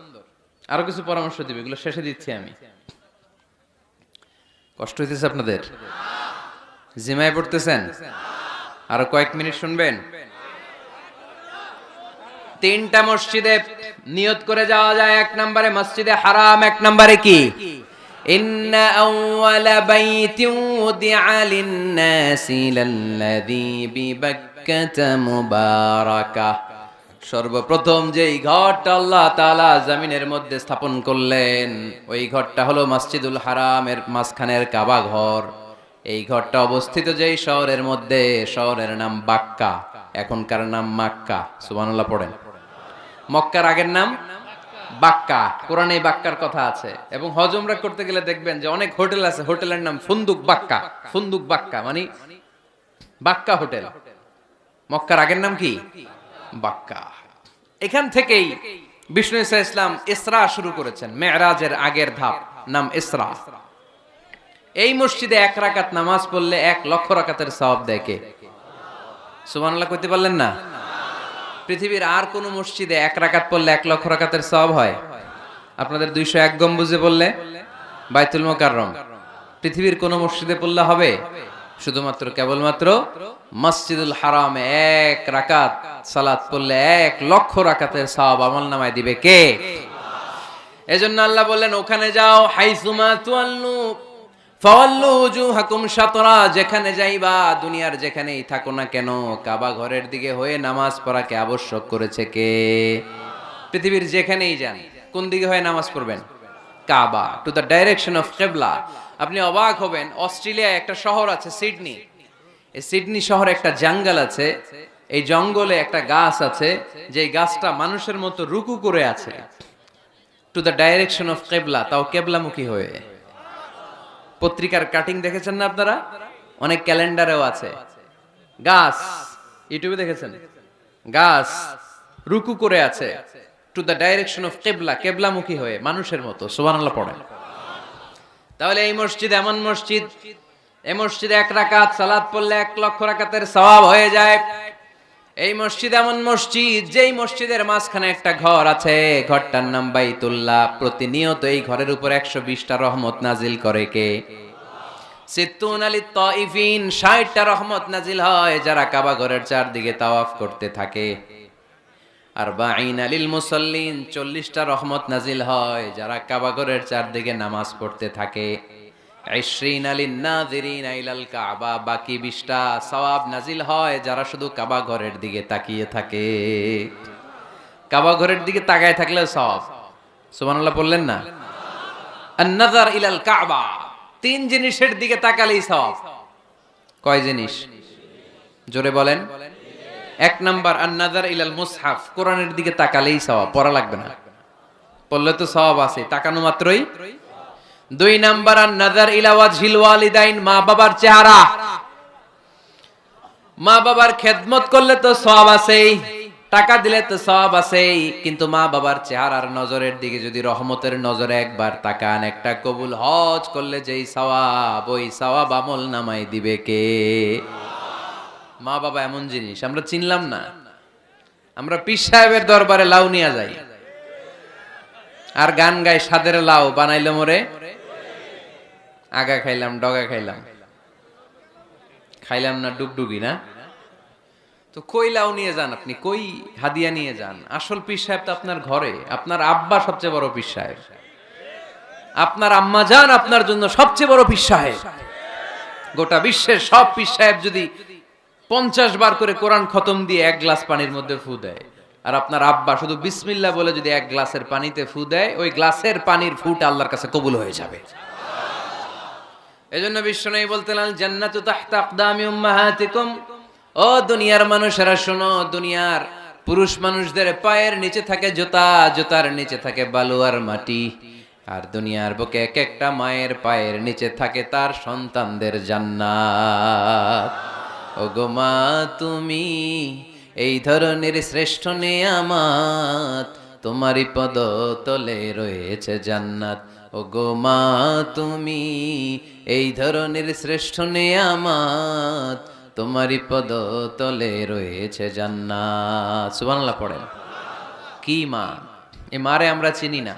আরো কিছু পরামর্শ দিবে, এগুলো শেষে দিচ্ছি আমি। কষ্ট হইতেছে আপনাদের? জিমায় পড়তেছেন? আরো কয়েক মিনিট শুনবেন? তিনটা মসজিদে নিয়ত করে যাওয়া যায়। এক নম্বরে মসজিদে হারাম, এক নম্বরে কি ইন্না আউওয়ালা বাইতিন উদিআ লিন-নাসি লাল্লাযী বিবাক্কাতা মুবারাকা, সর্বপ্রথম যেই ঘরটা আল্লাহ তাআলা জমিনের মধ্যে স্থাপন করলেন ওই ঘরটা হলো মসজিদুল হারামের মাঝখানের কাবা ঘর। এই ঘরটা অবস্থিত যেই শহরের মধ্যে, শহরের নাম বাক্কা, এখনকার নাম মক্কা। সুবহানাল্লাহ পড়েন। মক্কার আগের নাম বাক্কা। কোরআনে বাক্কার কথা আছে। এবং হজ উমরা করতে গেলে দেখবেন যে অনেক হোটেল আছে, হোটেলের নাম ফুন্দুক বাক্কা। ফুন্দুক বাক্কা মানে বাক্কা হোটেল। মক্কার আগের নাম কি? বাক্কা। এখান থেকেই বিষ্ণু ঈসা ইসলাম ইসরা শুরু করেছেন। মেরাজের আগের ধাপ নাম ইসরা। এই মসজিদে 1 রাকাত নামাজ পড়লে 1 লক্ষ রাকাতের সওয়াব দেয় কে? সুবহানাল্লাহ কইতে পারলেন না? পৃথিবীর আর কোন মসজিদে 1 রাকাত পড়লে 1 লক্ষ রাকাতের সওয়াব হয়? আপনাদের 201 গম্বুজে পড়লে, বাইতুল মুকাররম, পৃথিবীর কোন মসজিদে পড়লে হবে? শুধুমাত্র কেবলমাত্র মসজিদুল হারামে 1 রাকাত সালাত পড়লে 1 লক্ষ রাকাতের সওয়াব আমলনামায় দিবে কে? এজন্য আল্লাহ বললেন ওখানে যাও, হাইসুমা তুয়াল্লু ফাওয়াল্লু উজুহাকুম শাতরা, যেখানে যাইবা দুনিয়ার যেখানেই থাকো না কেন কাবা ঘরের দিকে হয়ে নামাজ পড়াকে আবশ্যক করেছে কে? পৃথিবীর যেখানেই যান কোন দিকে হয়ে নামাজ পড়বেন? কাবা, টু দ্য ডাইরেকশন অফ কিবলা। আপনি অবাক হবেন, অস্ট্রেলিয়ায় একটা শহর আছে সিডনি। এই সিডনি শহরে একটা জঙ্গল আছে। এই জঙ্গলে একটা গাছ আছে, যে গাছটা মানুষের মতো রুকু করে আছে, টু দ্য ডাইরেকশন অফ কিবলা, তাও কিবলামুখী হয়ে। পত্রিকার কাটিং দেখেছেন না আপনারা? অনেক ক্যালেন্ডারেও আছে। গাছ, ইউটিউবে দেখেছেন? গাছ রুকু করে আছে টু দ্য ডাইরেকশন অফ কিবলা, কিবলামুখী হয়ে মানুষের মতো। সুবহানাল্লাহ পড়েন। তাহলে এই মসজিদ এমন মসজিদ, এই মসজিদে 1 রাকাত সালাত পড়লে 1 লক্ষ রাকাতের সওয়াব হয়ে যায়। এই মসজিদ এমন মসজিদ, যেই মসজিদের মাঝখানে একটা ঘর আছে, ঘরটার নাম বাইতুল্লাহ। প্রতিনিয়ত এই ঘরের উপর 120টা রহমত নাজিল করে কে? সিত্তুন আলিত তাইফিন, 60টা রহমত নাজিল হয় যারা কাবা ঘরের চারদিকে তাওয়াফ করতে থাকে। আরবাঈন লিল মুসাল্লিন, 40টা রহমত নাজিল হয় যারা কাবা ঘরের চারদিকে নামাজ পড়তে থাকে। 20 লিন নাযিরিন ইলাল কাবা, বাকি 20টা সওয়াব নাজিল হয় যারা শুধু কাবা ঘরের দিকে তাকিয়ে থাকে। কাবা ঘরের দিকে তাকায় থাকলে সওয়াব। সুবহানাল্লাহ বললেন না? আন-নাযার ইলাল কাবা, 3 জিনিসের দিকে তাকালেই সওয়াব। কয় জিনিস? জোরে বলেন। 1 নাম্বার আন-নাযার ইলাল মুসহাফ, কোরআনের দিকে তাকালেই সওয়াব, পড়া লাগবে না। পড়লে তো সওয়াব আছে, তাকানো মাত্রই। 2 নাম্বার আন-নাযার ইলা ওয়াজহিল ওয়ালিদাইন, মা বাবার চেহারা। মা বাবার খেদমত করলে তো সওয়াব আছেই, টাকা দিলে তো সওয়াব আছেই, কিন্তু মা বাবার চেহারার নজরের দিকে যদি রহমতের নজরে একবার তাকান, একটা কবুল হজ করলে যেই সওয়াব, ওই সওয়াব আমল নামায় দিবে কে? মা বাবা এমন জিনিস আমরা চিনলাম না। আমরা পীর সাহেবের দরবারে লাউ নিয়ে যাই আর গান গাই, সাদের লাউ বানাইলো মোরে, আগা খাইলাম ডগা খাইলাম, খাইলাম না ডুগডুগি না। তো কই লাউ নিয়ে যান আপনি, কই হাদিয়া নিয়ে যান? আসল পীর সাহেব তো আপনার ঘরে। আপনার আব্বা সবচেয়ে বড় পীর সাহেব, আপনার আম্মা জান আপনার জন্য সবচেয়ে বড় পীর সাহেব। গোটা বিশ্বের সব পীর সাহেব যদি 50 বার করে কোরআন খতম দিয়ে 1 গ্লাস পানির মধ্যে ফু দেয়, আর আপনার আব্বা শুধু বিসমিল্লাহ বলে যদি 1 গ্লাসের পানিতে ফু দেয়, ওই গ্লাসের পানির ফুটা আল্লাহর কাছে কবুল হয়ে যাবে। এজন্য বিশ্বনবী বলতেন, জান্নাতু তাহতা আকদামি উম্মাহাতিকুম, ও দুনিয়ার মানুষেরা শোনো, দুনিয়ার পুরুষ মানুষদের পায়ের নিচে থাকে জুতা, জুতার নিচে থাকে বালু আর মাটি, আর দুনিয়ার বুকে এক একটা মায়ের পায়ের নিচে থাকে তার সন্তানদের জান্নাত। ওগো মা তুমি এই ধরনের শ্রেষ্ঠ নেয়ামত, তোমারই পদ তলে রয়েছে জান্নাত। ওগো মা তুমি এই ধরনের শ্রেষ্ঠ নেয়ামত, তোমারই পদ তলে রয়েছে জান্নাত। সুবহানাল্লাহ পড়েন। কি মা? এই মারে আমরা চিনি না।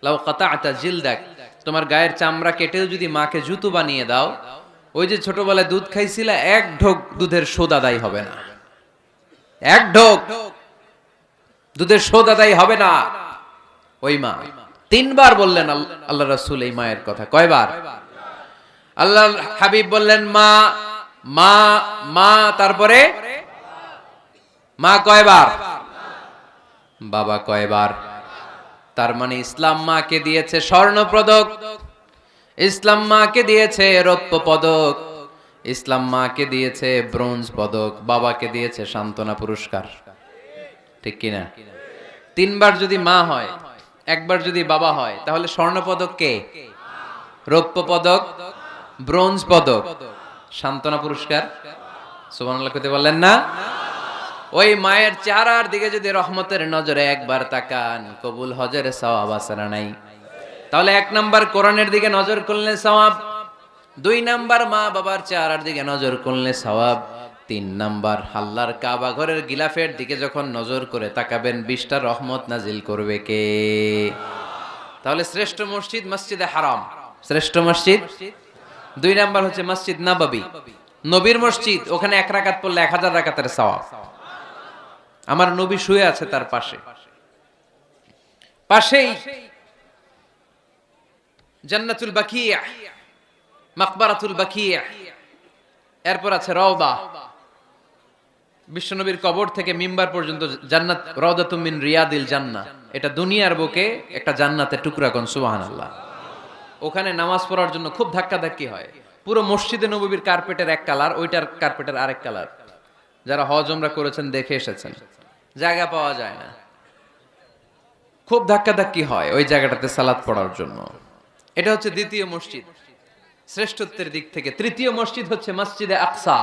লাউ কাতাআতা জিলদাক, তোমার গায়ের চামড়া কেটেও যদি মাকে জুতো বানিয়ে দাও, ওই যে ছোটবেলায় দুধ খাইছিলা, 1 ঢোক দুধের শোধ আদায় হবে না। 1 ঢোক দুধের শোধ আদায় হবে না। ওই মা তিনবার বললেন আল্লাহ রাসূল এই মায়ের কথা। কয়বার? আল্লাহ হাবিব বললেন মা মা মা, তারপরে মা কয়বার? বাবা কয়বার? তার মানে ইসলাম মাকে দিয়েছে স্বর্ণ পদক, ইসলাম মাকে দিয়েছে রৌপ্য পদক, ইসলাম মাকে দিয়েছে ব্রোঞ্জ পদক, বাবাকে দিয়েছে সান্ত্বনা পুরস্কার। ঠিক কিনা? তিনবার যদি মা হয়, একবার যদি বাবা হয়, তাহলে স্বর্ণ পদক কে? রৌপ্য পদক, ব্রোঞ্জ পদক, সান্ত্বনা পুরস্কার। সুবহানাল্লাহ কইতে বললেন না? ওই মায়ের চেহারার দিকে যদি রহমতের নজরে একবার তাকান, কবুল হজের সওয়াব আছে না নাই? তাহলে 1 নাম্বার কোরআনের দিকে নজর করলে সওয়াব, 2 নাম্বার মা বাবার চেহারার দিকে নজর করলে সওয়াব, 3 নাম্বার আল্লাহর কাবা ঘরের গিলাফের দিকে যখন নজর করে তাকাবেন 20টা রহমত নাজিল করবে কে? তাহলে শ্রেষ্ঠ মসজিদ মসজিদে হারাম, শ্রেষ্ঠ মসজিদ। 2 নাম্বার হচ্ছে মসজিদ নববী, নবীর মসজিদ, ওখানে 1 রাকাত পড়লে 1000 রাকাতের সওয়াব। আমার নবী শুয়ে আছে তার পাশে, পাশেই জান্নাতুল বাকিয়া, মাকবারাতুল বাকিয়া, এরপর আছে রওদা। বিশ্বনবীর কবর থেকে মিম্বার পর্যন্ত জান্নাত, রওদাতুম মিন রিয়াদিল জান্নাহ। এটা দুনিয়ার বুকে একটা জান্নাতের টুকরা, কোন সুবহানাল্লাহ। ওখানে নামাজ পড়ার জন্য খুব ধাক্কাধাক্কি হয়। পুরো মসজিদে নববীর কার্পেটের এক কালার, ওইটার কার্পেটের আরেক কালার। যারা হজ উমরা করেছেন দেখে এসেছেন, জায়গা পাওয়া যায় না, খুব ধাক্কাধাক্কি হয় ওই জায়গাটাতে সালাত পড়ার জন্য। এটা হচ্ছে দ্বিতীয় মসজিদ শ্রেষ্ঠত্বের দিক থেকে। তৃতীয় মসজিদ হচ্ছে মসজিদে আকসা,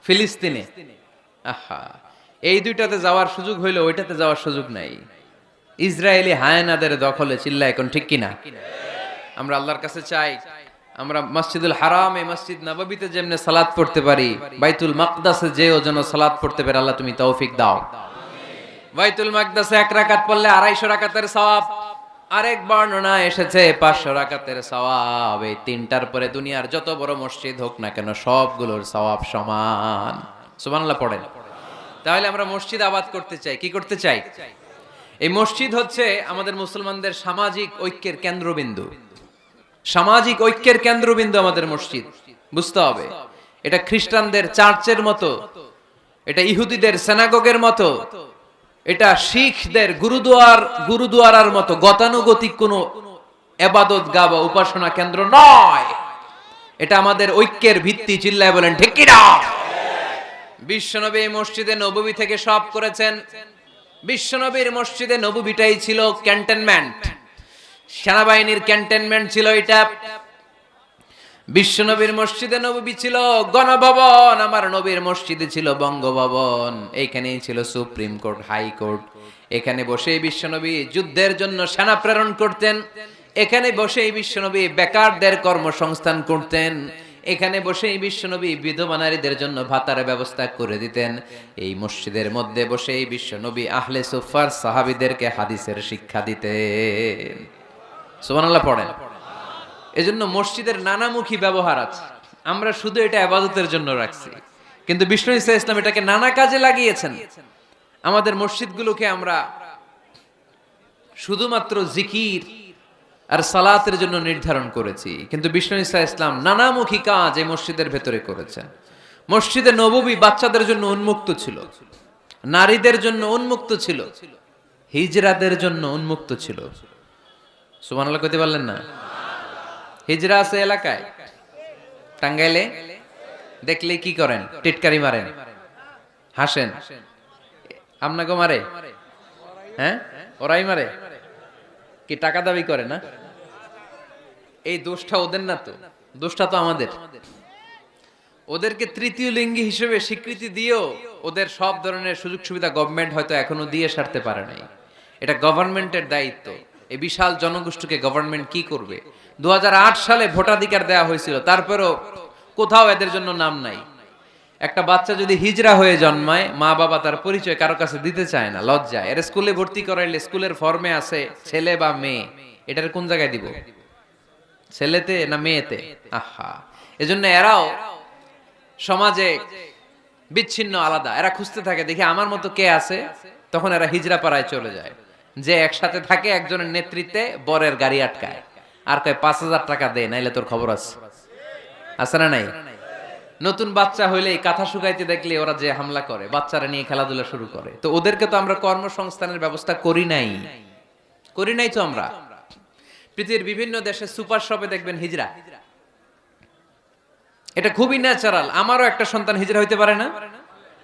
ফিলিস্তিনে। আহা, এই দুইটাতে যাওয়ার সুযোগ হইলো, ওইটাতে যাওয়ার সুযোগ নাই। ইসরায়েলি হায়নাদের দখলে, চিল্লা এখন ঠিক কিনা? আমরা আল্লাহর কাছে চাই আমরা মসজিদুল হারাম, এই মসজিদ নববীতে যেমনে সালাত পড়তে পারি, বাইতুল মাকদাসে যেও যেন সালাত পড়তে পারে। আল্লাহ তুমি তৌফিক দাও। বাইতুল মাকদাসে 1 রাকাত পড়লে 250 রাকাতের সওয়াব, আরেক বর্ণনা এসেছে 500 রাকাতের সওয়াব। এই তিনটার পরে দুনিয়ার যত বড় মসজিদ হোক না কেন সবগুলোর সওয়াব সমান। সুবহানাল্লাহ পড়েন। তাহলে আমরা মসজিদ আবাদ করতে চাই, কি করতে চাই? এই মসজিদ হচ্ছে আমাদের মুসলমানদের সামাজিক ঐক্যের কেন্দ্রবিন্দু, সামাজিক ঐক্যের কেন্দ্রবিন্দু আমাদের মসজিদ। বুঝতে হবে, এটা খ্রিস্টানদের চার্চের মতো, এটা ইহুদিদের সিনাগগের মতো, এটা শিখদের গুরুদুয়ারার মতো গতানুগতিক কোনো ইবাদত গাহ বা উপাসনা কেন্দ্র নয়। এটা আমাদের ঐক্যের ভিত্তি। চিল্লায় বলেন ঠিক কি না? বিশ্বনবী মসজিদে নববী থেকে সব করেছেন। বিশ্বনবীর মসজিদে নববীটাই ছিল ক্যান্টনমেন্ট, সেনাবাহিনীর ক্যান্টনমেন্ট ছিল এটা। বিশ্বনবীর মসজিদে নববী ছিল গণভবন, আমার নবীর মসজিদে ছিল বঙ্গভবন। এইখানেই ছিল সুপ্রিম কোর্ট, হাই কোর্ট। এখানে বসেই বিশ্বনবী যুদ্ধের জন্য সেনা প্রেরণ করতেন, এখানে বসেই বিশ্বনবী বেকারদের কর্মসংস্থান করতেন, এখানে বসেই বিশ্বনবী বিধবা নারীদের জন্য ভাতার ব্যবস্থা করে দিতেন। এই মসজিদের মধ্যে বসেই বিশ্বনবী আহলে সুফার সাহাবীদেরকে হাদিসের শিক্ষা দিতেন। সুবহানাল্লাহ পড়েন। এজন্য মসজিদের নানামুখী ব্যবহার আছে। আমরা শুধু এটা ইবাদতের জন্য রাখছি, কিন্তু বিষ্ণু ঈসা ইসলাম এটাকে নানা কাজে লাগিয়েছেন। আমাদের মসজিদগুলোকে আমরা শুধুমাত্র জিকির আর সালাতের জন্য নির্ধারণ করেছি, কিন্তু বিষ্ণু ঈসা ইসলাম নানামুখী কাজ এই মসজিদের ভেতরে করেছেন। মসজিদে নববী বাচ্চাদের জন্য উন্মুক্ত ছিল, নারীদের জন্য উন্মুক্ত ছিল, হিজরাদের জন্য উন্মুক্ত ছিল। সুবহানাল্লাহ কইতে পারলেন না? হিজরা আছে এলাকায়, টাঙ্গাইলে দেখলে কি করেন? টিটকারি মারেন, হাসেন। আপনাকে মারে? হ্যাঁ, ওরাই মারে। কি টাকা দাবি করে না? এই দোষটা ওদের না, তো দোষটা তো আমাদের। ওদেরকে তৃতীয় লিঙ্গি হিসেবে স্বীকৃতি দিয়েও ওদের সব ধরনের সুযোগ সুবিধা গভর্নমেন্ট হয়তো এখনো দিয়ে সারতে পারে নাই। এটা গভর্নমেন্টের দায়িত্ব। এই বিশাল জনগোষ্ঠীকে গভর্নমেন্ট কি করবে? 2008 সালে ভোটাধিকার দেওয়া হয়েছিল, তারপরেও কোথাও এদের জন্য নাম নাই। একটা বাচ্চা যদি হিজরা হয়ে জন্মায়, মা বাবা তার পরিচয় কারো কাছে দিতে চায় না, লজ্জায়। এর স্কুলে ভর্তি করাইলে স্কুলের ফর্মে আছে ছেলে বা মেয়ে, এটার কোন জায়গায় দিব? ছেলেতে না মেয়েতে? আহা, এজন্য এরাও সমাজে বিচ্ছিন্ন, আলাদা। এরা খুঁজতে থাকে, দেখি আমার মতো কে আছে, তখন এরা হিজরা পাড়ায় চলে যায়, যে একসাথে থাকে একজনের নেতৃত্বে বরের গাড়ি আটকায়, আর কয় 5,000 টাকা দে, নাইলে তোর খবর আছে না নাই? নতুন বাচ্চা হইলেই কাঁথা শুকাইতে দেখলে ওরা যে হামলা করে, বাচ্চারা নিয়ে খেলাধুলা শুরু করে। তো ওদেরকে তো আমরা কর্মসংস্থানের ব্যবস্থা করি নাই তো আমরা। পৃথিবীর বিভিন্ন দেশে সুপার শপে দেখবেন হিজরা, এটা খুবই ন্যাচারাল। আমারও একটা সন্তান হিজরা হইতে পারে না?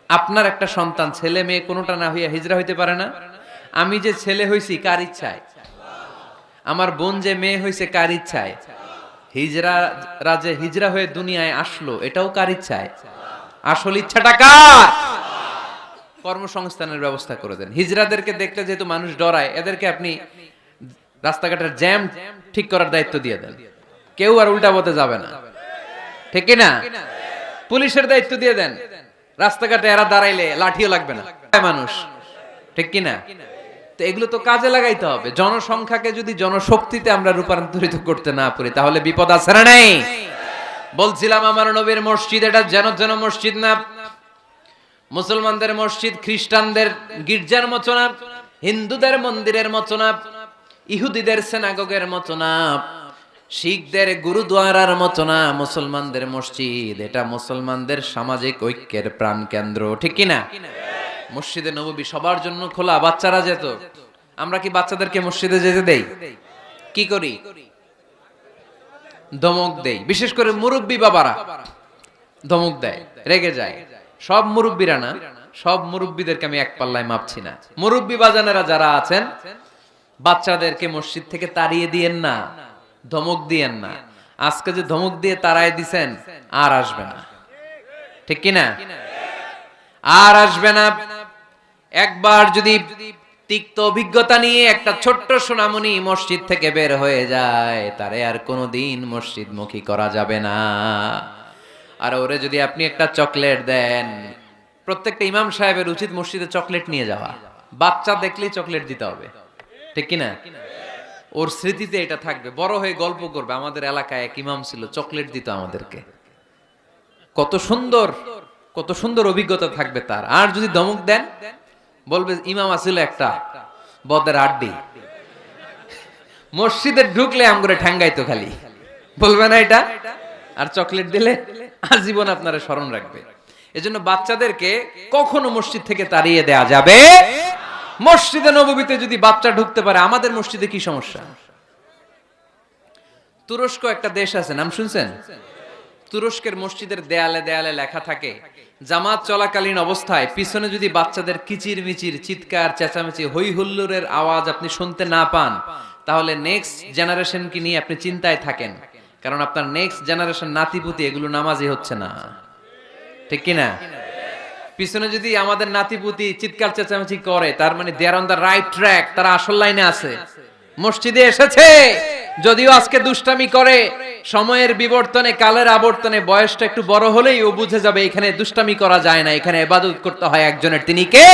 আপনার একটা সন্তান, ছেলে মেয়ে কোনোটা না হইয়া হিজরা হইতে পারে না? আমি যে ছেলে হইছি কার ইচ্ছায়? আমার বোন যে মেয়ে হইছে কার ইচ্ছায়? হিজরা যে হিজরা হয়ে দুনিয়ায় আসলো এটাও কার ইচ্ছায়? আসল ইচ্ছাটা কার? কর্মসংস্থানের ব্যবস্থা করে দেন। হিজরাদেরকে দেখলে যেহেতু মানুষ ডরায়, এদেরকে আপনি রাস্তাঘাটের জ্যাম ঠিক করার দায়িত্ব দিয়ে দেন, কেউ আর উল্টা পথে যাবে না, ঠিক কিনা? পুলিশের দায়িত্ব দিয়ে দেন, রাস্তাঘাটে এরা দাঁড়াইলে লাঠিও লাগবে না মানুষ, ঠিক কিনা? তো এগুলো তো কাজে লাগাইতে হবে। জনসংখ্যাকে যদি জনশক্তিতে আমরা রূপান্তরিত করতে না পারি তাহলে বিপদ আছে না নাই? বলছিলাম আমার নবীর মসজিদ এটা যেন মসজিদ না, মুসলমানদের মসজিদ খ্রিস্টানদের গির্জার মতো না, হিন্দুদের মন্দিরের মতো না, ইহুদিদের সিনাগগের মতো না, শিখদের গুরুদ্বারার মতো না। মুসলমানদের মসজিদ এটা মুসলমানদের সামাজিক ঐক্যের প্রাণ কেন্দ্র, ঠিক কিনা? মসজিদে নববী সবার জন্য খোলা, বাচ্চারা যেত। আমরা কি বাচ্চাদেরকে মসজিদে যেতে দেই? কি করি? ধমক দেই। বিশেষ করে মুরব্বী বাবারা ধমক দেয়, রেগে যায়। সব মুরব্বীরা না, সব মুরব্বীদেরকে আমি এক পাল্লায় মাপছি না। মুরব্বী বাজানেরা যারা আছেন, বাচ্চাদেরকে মসজিদ থেকে তাড়িয়ে দিয়েন না, ধমক দিয়েন না। আজকে যে ধমক দিয়ে তাড়ায় দিছেন, আর আসবে না, ঠিক কিনা? আর আসবে না। একবার যদি তিক্ত অভিজ্ঞতা নিয়ে একটা ছোট্ট সোনামণি মসজিদ থেকে বের হয়ে যায়, তারে আর কোনোদিন মসজিদমুখী করা যাবে না। আর ওরে যদি আপনি একটা চকলেট দেন, প্রত্যেকটা ইমাম সাহেবের উচিত মসজিদে চকলেট নিয়ে যাওয়া। বাচ্চা দেখলেই চকলেট দিতে হবে, ঠিক কিনা? ওর স্মৃতিতে এটা থাকবে, বড় হয়ে গল্প করবে আমাদের এলাকায় এক ইমাম ছিল, চকলেট দিত আমাদেরকে। কত সুন্দর অভিজ্ঞতা থাকবে তার। আর যদি ধমক দেন, বলবে ইমাম আসিল একটা বদের আড্ডি, মসজিদে ঢুকলে আমগরে ঠ্যাঙ্গাইতো খালি, বলবে না এটা? আর চকলেট দিলে আজীবন আপনারা স্মরণ রাখবে। এজন্য বাচ্চাদেরকে কখনো মসজিদ থেকে তাড়িয়ে দেয়া যাবে। মসজিদে নববীতে যদি বাচ্চা ঢুকতে পারে, আমাদের মসজিদে কি সমস্যা? তুরস্ক একটা দেশ আছে, নাম শুনছেন? তুরস্কের মসজিদের দেয়ালে দেয়ালে লেখা থাকে, জামাত চলাকালীন অবস্থায় পিছনে যদি বাচ্চাদের কিচির মিচির, চিৎকার, চেঁচামেচি, হই হুল্লোড়ের আওয়াজ আপনি শুনতে না পান, তাহলে নেক্সট জেনারেশনকে নিয়ে আপনি চিন্তায় থাকেন, কারণ আপনার নেক্সট জেনারেশন নাতিপুতি এগুলো নামাজি হচ্ছে না, ঠিক কিনা? পিছনে যদি আমাদের নাতিপুতি চিৎকার চেঁচামেচি করে, তার মানে দে আর অন দ্য রাইট ট্র্যাক, তারা আসল লাইনে আছে, মসজিদে এসেছে। যদিও আজকে দুষ্টামি করে, সময়ের বিবর্তনে, কালের আবর্তনে বয়সটা একটু বড় হলেই ও বুঝে যাবে এখানে দুষ্টামি করা যায় না, এখানে ইবাদত করতে হয় একজনের, তিনি কে?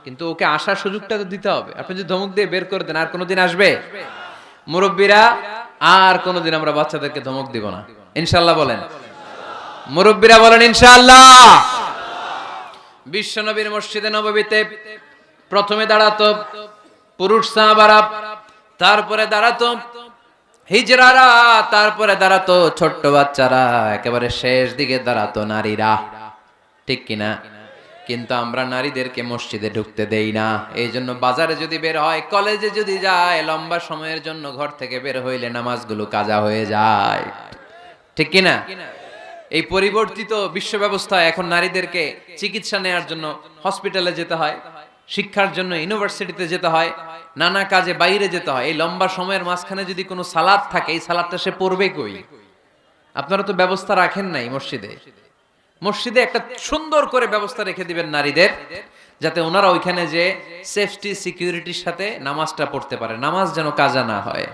কিন্তু ওকে আসার সুযোগটা তো দিতে হবে। আপনি যদি ধমক দিয়ে বের করে দেন, আর কোনোদিন আসবে? মুরব্বীরা, আর কোনোদিন আমরা বাচ্চাদেরকে ধমক দিব না, ইনশাআল্লাহ বলেন। মুরব্বীরা বলেন ইনশাআল্লাহ। বিশ্বনবীর মসজিদে নববীতে প্রথমে দাঁড়াতো পুরুষ সাহাবারা, তারপরে দাঁড়াতো হিজরারা, তারপরে দাঁড়াতো ছোট্ট বাচ্চারা, একেবারে শেষ দিকে দাঁড়াতো নারীরা, ঠিক কিনা? কিন্তু আমরা নারীদেরকে মসজিদে ঢুকতে দেই না। এই জন্য বাজারে যদি বের হয়, কলেজে যদি যায়, লম্বা সময়ের জন্য ঘর থেকে বের হইলে নামাজগুলো কাজা হয়ে যায়, ঠিক কিনা? এই পরিবর্তিত বিশ্ব ব্যবস্থায় এখন নারীদেরকে চিকিৎসা নেওয়ার জন্য হসপিটালে যেতে হয়, শিক্ষার জন্য ইউনিভার্সিটিতে যেতে হয়, নানা কাজে বাইরে যেতে হয়। এই লম্বা সময়ের মাঝখানে যদি কোনো সালাত থাকে, এই সালাতটা সে পড়বে কই? আপনারা তো ব্যবস্থা রাখেন নাই মসজিদে। মসজিদে একটা সুন্দর করে ব্যবস্থা রেখে দিবেন নারীদের, যাতে ওনারা ওইখানে যে সেফটি সিকিউরিটির সাথে নামাজটা পড়তে পারে, নামাজ যেন কাজা না হয়।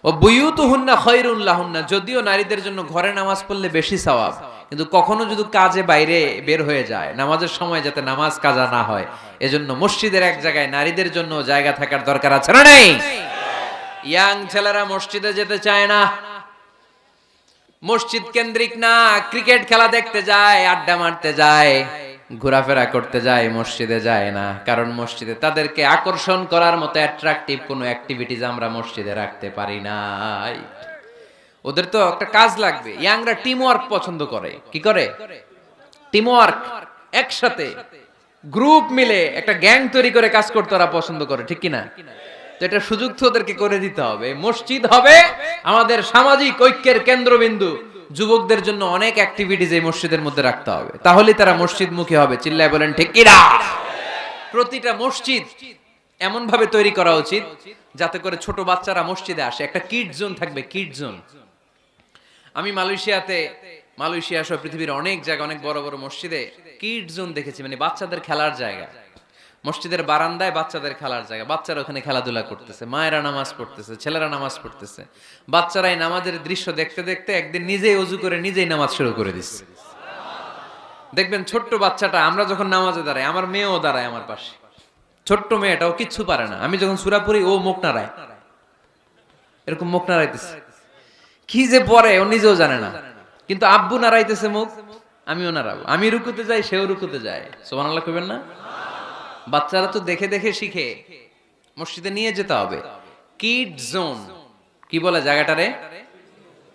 ও বুয়ুতুহুন্না খায়রুন লাহুন্না, যদিও নারীদের জন্য ঘরে নামাজ পড়লে বেশি সওয়াব, কিন্তু কখনো যদি কাজে বাইরে বের হয়ে যায়, নামাজের সময় যাতে নামাজ কাজা না হয়, এজন্য মসজিদের এক জায়গায় নারীদের জন্য জায়গা থাকার দরকার আছে না নেই? ইয়াং ছেলেরা মসজিদে যেতে চায় না, মসজিদ কেন্দ্রিক না, ক্রিকেট খেলা দেখতে যায়, আড্ডা মারতে যায়, ঘোরাফেরা করতে যায়, মসজিদে যায় না, কারণ মসজিদে তাদেরকে আকর্ষণ করার মতো অ্যাট্রাকটিভ কোনো অ্যাক্টিভিটিজ আমরা মসজিদে রাখতে পারি নাই। ওদের তো একটা কাজ লাগবে। ইয়াংরা টিম ওয়ার্ক পছন্দ করে। কি করে? টিম ওয়ার্ক, একসাথে গ্রুপ মিলে একটা গ্যাং তৈরি করে কাজ করতে ওরা পছন্দ করে, ঠিক কিনা? তো এটা সুযোগ তো ওদেরকে করে দিতে হবে। মসজিদ হবে আমাদের সামাজিক ঐক্যের কেন্দ্রবিন্দু। যুবকদের জন্য অনেক অ্যাক্টিভিটিজ এই মসজিদের মধ্যে রাখতে হবে, তাহলে তারা মসজিদমুখী হবে। চিল্লায় বলেন ঠিক কিনা? প্রতিটা মসজিদ এমন ভাবে তৈরি করা উচিত যাতে করে ছোট বাচ্চারা মসজিদে আসে। একটা কিড জোন থাকবে, কিড জোন। আমি মালয়েশিয়া সহ পৃথিবীর অনেক জায়গায় অনেক বড় বড় মসজিদে কিড জোন দেখেছি, মানে বাচ্চাদের খেলার জায়গা। মসজিদের বারান্দায় বাচ্চাদের খেলার জায়গা, বাচ্চারা ওখানে খেলাধুলা করতেছে, মায়েরা নামাজ পড়তেছে, ছেলেরা নামাজ পড়তেছে। বাচ্চারাই নামাজের দৃশ্য দেখতে দেখতে একদিন নিজেই ওযু করে নিজেই নামাজ শুরু করে দিচ্ছে। দেখবেন ছোট্ট বাচ্চাটা, আমরা যখন নামাজে দাঁড়াই, আমার মেয়েও দাঁড়ায় আমার পাশে, ছোট্ট মেয়েটাও কিচ্ছু পারে না। আমি যখন সূরা পড়ি ও মুখ নাড়ায়, এরকম মুখ নাড়াইতেছে, কি যে পড়ে ও নিজেও জানে না, কিন্তু আব্বু নাড়াইতেছে মুখ, আমিও নাড়াবো। আমি রুকুতে যাই, সেও রুকুতে যায়। সুবহানাল্লাহ কইবেন না? বাচ্চারা তো দেখে দেখে শিখে। মসজিদে নিয়ে যেতে হবে। কিড জোন, কি বলে জায়গাটারে?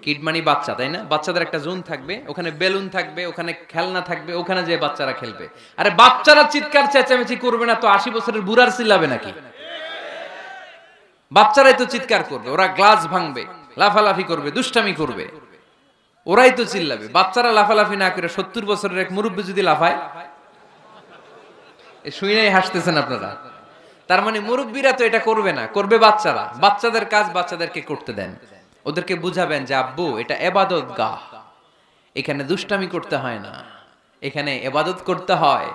কিড মানে বাচ্চা, তাই না? বাচ্চাদের একটা জোন থাকবে, ওখানে বেলুন থাকবে, ওখানে খেলনা থাকবে, ওখানে যে বাচ্চারা খেলবে। আরে বাচ্চারা চিৎকার চেঁচামেচি করবে না তো 80 বছরের বুড়ার চিল্লাবে নাকি? বাচ্চারাই তো চিৎকার করবে, ওরা গ্লাস ভাঙবে, লাফালাফি করবে, দুষ্টামি করবে, ওরাই তো চিল্লাবে। বাচ্চারা লাফালাফি না করে 70 বছরের এক মুরব্বী যদি লাফায়, শুনেই হাসতেছেন আপনারা। তার মানে মুরব্বীরা তো এটা করবে না, করবে বাচ্চারা। বাচ্চাদের কাজ বাচ্চাদেরকে করতে দেন, ওদেরকে বুঝাবেন যে আব্বু এটা ইবাদত গাহ, এখানে দুষ্টামি করতে হয় না, এখানে ইবাদত করতে হয়,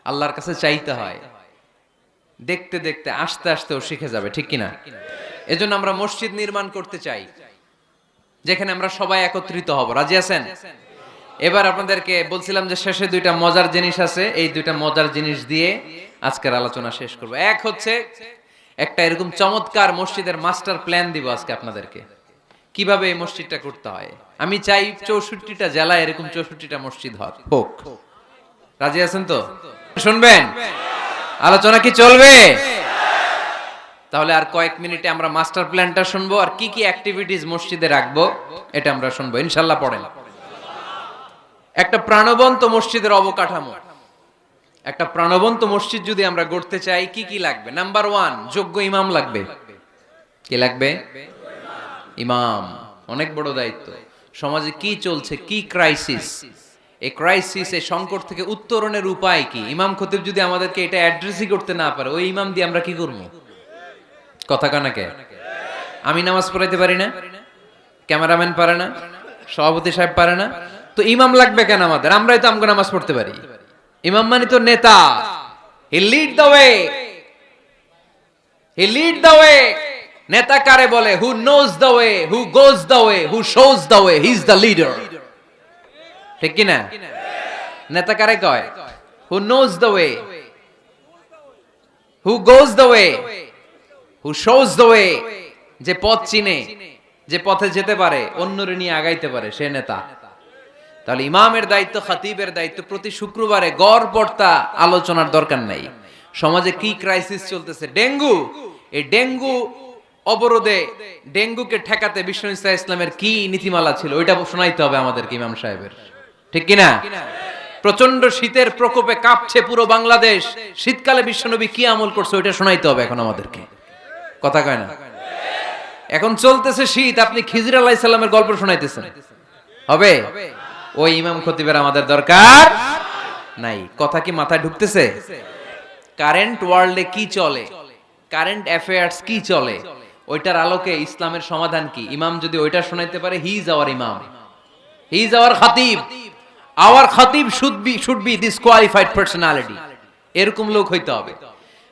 আল্লাহর কাছে চাইতে হয়। দেখতে দেখতে আস্তে আস্তে ও শিখে যাবে, ঠিক কিনা? এজন্য আমরা মসজিদ নির্মাণ করতে চাই যেখানে আমরা সবাই একত্রিত হব। রাজি আছেন? এবার আপনাদেরকে বলছিলাম যে শেষে দুইটা মজার জিনিস আছে, এই দুইটা মজার জিনিস দিয়ে আজকের আলোচনা শেষ করব। এক হচ্ছে একটা এরকম চমৎকার মসজিদের মাস্টার প্ল্যান দিব আজকে আপনাদেরকে, কিভাবে এই মসজিদটা করতে হয়। আমি চাই 64টা জেলায় এরকম 64টা মসজিদ হোক। রাজি আছেন তো? শুনবেন? আলোচনা কি চলবে? তাহলে আর কয়েক মিনিটে আমরা মাস্টার প্ল্যানটা শুনবো, আর কি কি অ্যাক্টিভিটিজ মসজিদে রাখবো এটা আমরা শুনবো ইনশাআল্লাহ। পড়েন। একটা প্রাণবন্ত মসজিদের অবকাঠামো, একটা প্রাণবন্ত মসজিদ যদি আমরা গড়তে চাই কি কি লাগবে? নাম্বার 1, যোগ্য ইমাম লাগবে। কি লাগবে? ইমাম। অনেক বড় দায়িত্ব। সমাজে কি চলছে, কি ক্রাইসিস, এই ক্রাইসিস, এই সংকট থেকে উত্তরণের উপায় কি? ইমাম খতিব যদি আমাদেরকে এটা অ্যাড্রেসই করতে না পারে, ওই ইমাম দিয়ে আমরা কি করবো? কথা কানাকে আমি নামাজ পড়াইতে পারি না, ক্যামেরাম্যান পারে না, সভাপতি সাহেব পারে না, তো ইমাম লাগবে কেন আমাদের? আমরাই তো আমগো নামাজ পড়তে পারি। ইমাম মানে তো নেতা। He lead the way, he lead the way. নেতা কারে বলে? Who knows the way, who goes the way, who shows the way, he is the leader. ঠিক কি না? নেতা কারে কয়? Who knows the way, who goes the way, who shows the way. যে পথ চিনে, যে পথে যেতে পারে, অন্যরে নিয়ে আগাইতে পারে, সে নেতা। তাহলে ইমামের দায়িত্ব, খতিবের দায়িত্ব প্রতি শুক্রবারে গড় পড়তা আলোচনার দরকার নাই। সমাজে কি ক্রাইসিস চলতেছে? ডেঙ্গু। এই ডেঙ্গু অবরোধে, ডেঙ্গুকে ঠেকাতে বিষ্ণু ইসলামের কি নীতিমালা ছিল, ওইটা শোনাইতে হবে আমাদেরকে ইমাম সাহেবের। ঠিক কিনা? প্রচন্ড শীতের প্রকোপে কাঁপছে পুরো বাংলাদেশ, শীতকালে বিশ্বনবী কি আমল করছে ওইটা শোনাইতে হবে এখন আমাদেরকে। কথা কয় না? এখন চলতেছে শীত, আপনি খিজির আলাইহিস সালামের গল্প শোনাইতেছেন, হবে? ওই ইমাম খতিবের আমাদের দরকার নাই। কথা কি মাথায় ঢুকতেছে? কারেন্ট ওয়ার্ল্ডে কি চলে, কারেন্ট অ্যাফেয়ার্স কি চলে, ওইটার আলোকে ইসলামের সমাধান কি? ইমাম যদি ওইটা শোনাইতে পারে, হি ইজ আওয়ার ইমাম, হি ইজ আওয়ার খতিব। আওয়ার খতিব should be this qualified personality. এরকম লোক হইতে হবে।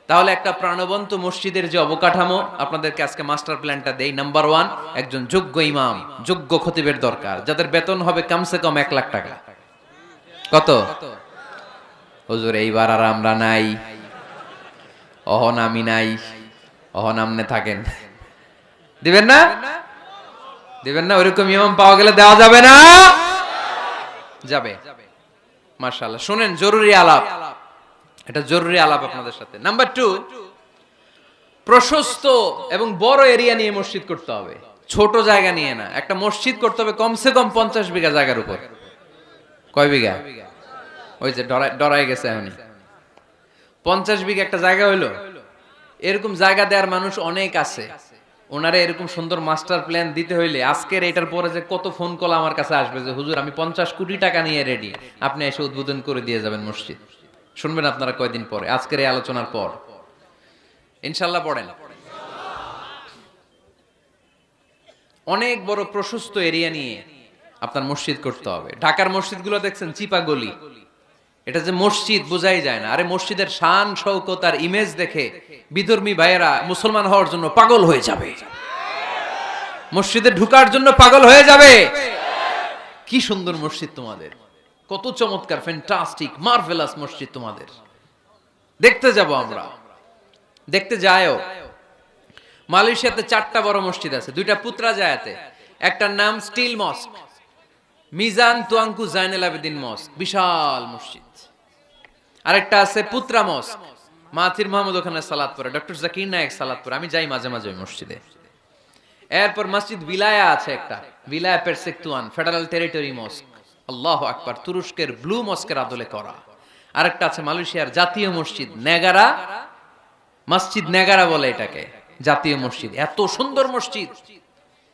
তাহলে একটা প্রাণবন্ত মসজিদের যে অবকাঠামো, আপনাদেরকে আজকে মাস্টার প্ল্যানটা দেই। নাম্বার 1, একজন যোগ্য ইমাম, যোগ্য খতিবের দরকার, যাদের বেতন হবে কমসে কম 1 লাখ টাকা। কত? হুজুর এইবার আর আমরা নাই, অহন আমি নাই, অহন আমনে থাকেন। দিবেন না? দিবেন না? ওইরকম ইমাম পাওয়া গেলে দেওয়া যাবে না? যাবে। মাশাআল্লাহ, শুনেন জরুরি আলাপ, এটা জরুরি আলাপ আপনাদের সাথে। নাম্বার 2, প্রশস্ত এবং বড় এরিয়া নিয়ে মসজিদ করতে হবে, ছোট জায়গা নিয়ে না। একটা মসজিদ করতে হবে কমসে কম 50 বিঘা জায়গার উপর। কয় বিঘা? ওই যে ডরাই গেছে এখনই। 50 বিঘা একটা জায়গা হইলো। এরকম জায়গা দেওয়ার মানুষ অনেক আছে। ওনারে এরকম সুন্দর মাস্টার প্ল্যান দিতে হইলে আজকের এটার পরে যে কত ফোন কল আমার কাছে আসবে যে হুজুর আমি 50 কোটি টাকা নিয়ে রেডি, আপনি এসে উদ্বোধন করে দিয়ে যাবেন মসজিদ। শুনবেন আপনারা কয়দিন পরে, আজকের এই আলোচনার পর ইনশাআল্লাহ। পড়েন, অনেক বড় প্রশস্ত এরিয়া নিয়ে আপনার মসজিদ করতে হবে। ঢাকার মসজিদগুলো দেখছেন চিপা গলি, এটা যে মসজিদ বোঝাই যায় না। আরে মসজিদের শান শৌকত আর ইমেজ দেখে বিধর্মী ভাইয়েরা মুসলমান হওয়ার জন্য পাগল হয়ে যাবে, মসজিদে ঢুকার জন্য পাগল হয়ে যাবে। কি সুন্দর মসজিদ তোমাদের, কত চমৎকার, ফ্যান্টাস্টিক, মার্ভেলাস মসজিদ তোমাদের। দেখতে যাব আমরা, দেখতে যায়ও। মালয়েশিয়াতে 4টা বড় মসজিদ আছে, 2টা পুত্রাজায়াতে। একটার নাম স্টিল মস্ক, মিজান তুয়াঙ্কু জাইনুল আবেদিন মস্ক, বিশাল মসজিদ। আরেকটা আছে পুত্রা মস্ক, মাথির মোহাম্মদ ওখানে সালাত পড়ে, ডক্টর জাকির নায়েক সালাত পড়ে, আমি যাই মাঝে মাঝে ওই মসজিদে। এরপর মসজিদ বিলায়া আছে একটা, বিলায়া পেরসেকতুয়ান ফেডারেল টেরিটরি মস্ক, আল্লাহু আকবার, তুরস্কের ব্লু মস্কের আদলে করা। আরেকটা আছে মালয়েশিয়ার জাতীয় মসজিদ নেগারা, মসজিদ নেগারা বলে এটাকে, জাতীয় মসজিদ। এত সুন্দর মসজিদ,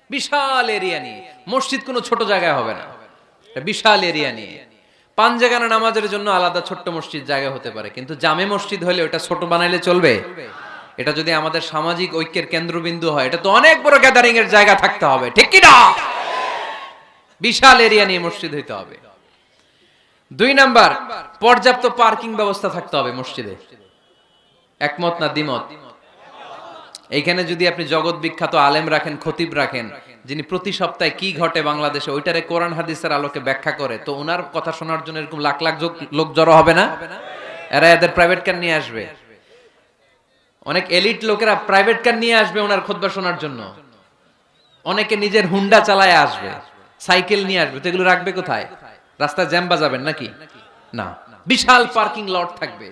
বিশাল এরিয়া নিয়ে মসজিদ, কোনো ছোট জায়গায় হবে না, বিশাল এরিয়া নিয়ে। 5 জায়গানা নামাজের জন্য আলাদা ছোট্ট মসজিদ জায়গা হতে পারে, কিন্তু জামে মসজিদ হলে ওটা ছোট বানাইলে চলবে? এটা যদি আমাদের সামাজিক ঐক্যের কেন্দ্রবিন্দু হয়, এটা তো অনেক বড় গ্যাদারিং এর জায়গা থাকতে হবে, ঠিক কি না? বিশাল এরিয়া নিয়ে মসজিদ হইতে হবে। 2 নাম্বার, পর্যাপ্ত পার্কিং ব্যবস্থা থাকতে হবে মসজিদে। একমত না দ্বিমত? এইখানে যদি আপনি জগৎ বিখ্যাত আলেম রাখেন, খতিব রাখেন, যিনি প্রতি সপ্তাহে কি ঘটে বাংলাদেশে ওইটারে কোরআন হাদিসের আলোকে ব্যাখ্যা করে, তো ওনার কথা শোনার জন্য এরকম লাখ লাখ লোক জড়ো হবে না? এরা এদের প্রাইভেট কার নিয়ে আসবে, অনেক এলিট লোকেরা প্রাইভেট কার নিয়ে আসবে ওনার খুতবা শোনার জন্য। অনেকে নিজের হুন্ডা চালায় আসবে, সাইকেল নিয়ে আসবে, তো এগুলো রাখবে কোথায়? রাস্তায় জ্যাম বাজাবেন নাকি? না, বিশাল পার্কিং লট থাকবে।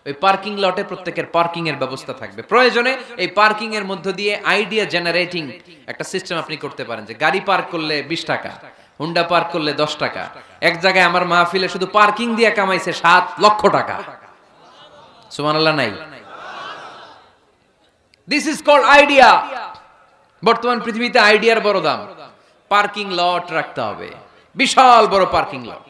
ওই পার্কিং লটে প্রত্যেকের পার্কিং এর ব্যবস্থা থাকবে। প্রয়োজনে এই পার্কিং এর মধ্য দিয়ে আইডিয়া জেনারেটিং একটা সিস্টেম আপনি করতে পারেন, যে গাড়ি পার্ক করলে 20 টাকা, হুন্ডা পার্ক করলে 10 টাকা। এক জায়গায় আমার মাহফিলে শুধু পার্কিং দিয়ে কামাইছে 7 লক্ষ টাকা। সুবহানাল্লাহ নাই? This is called idea. বর্তমান পৃথিবীতে আইডিয়ার বড় দাম। পার্কিং লট রাখতে হবে, বিশাল বড় পার্কিং লট।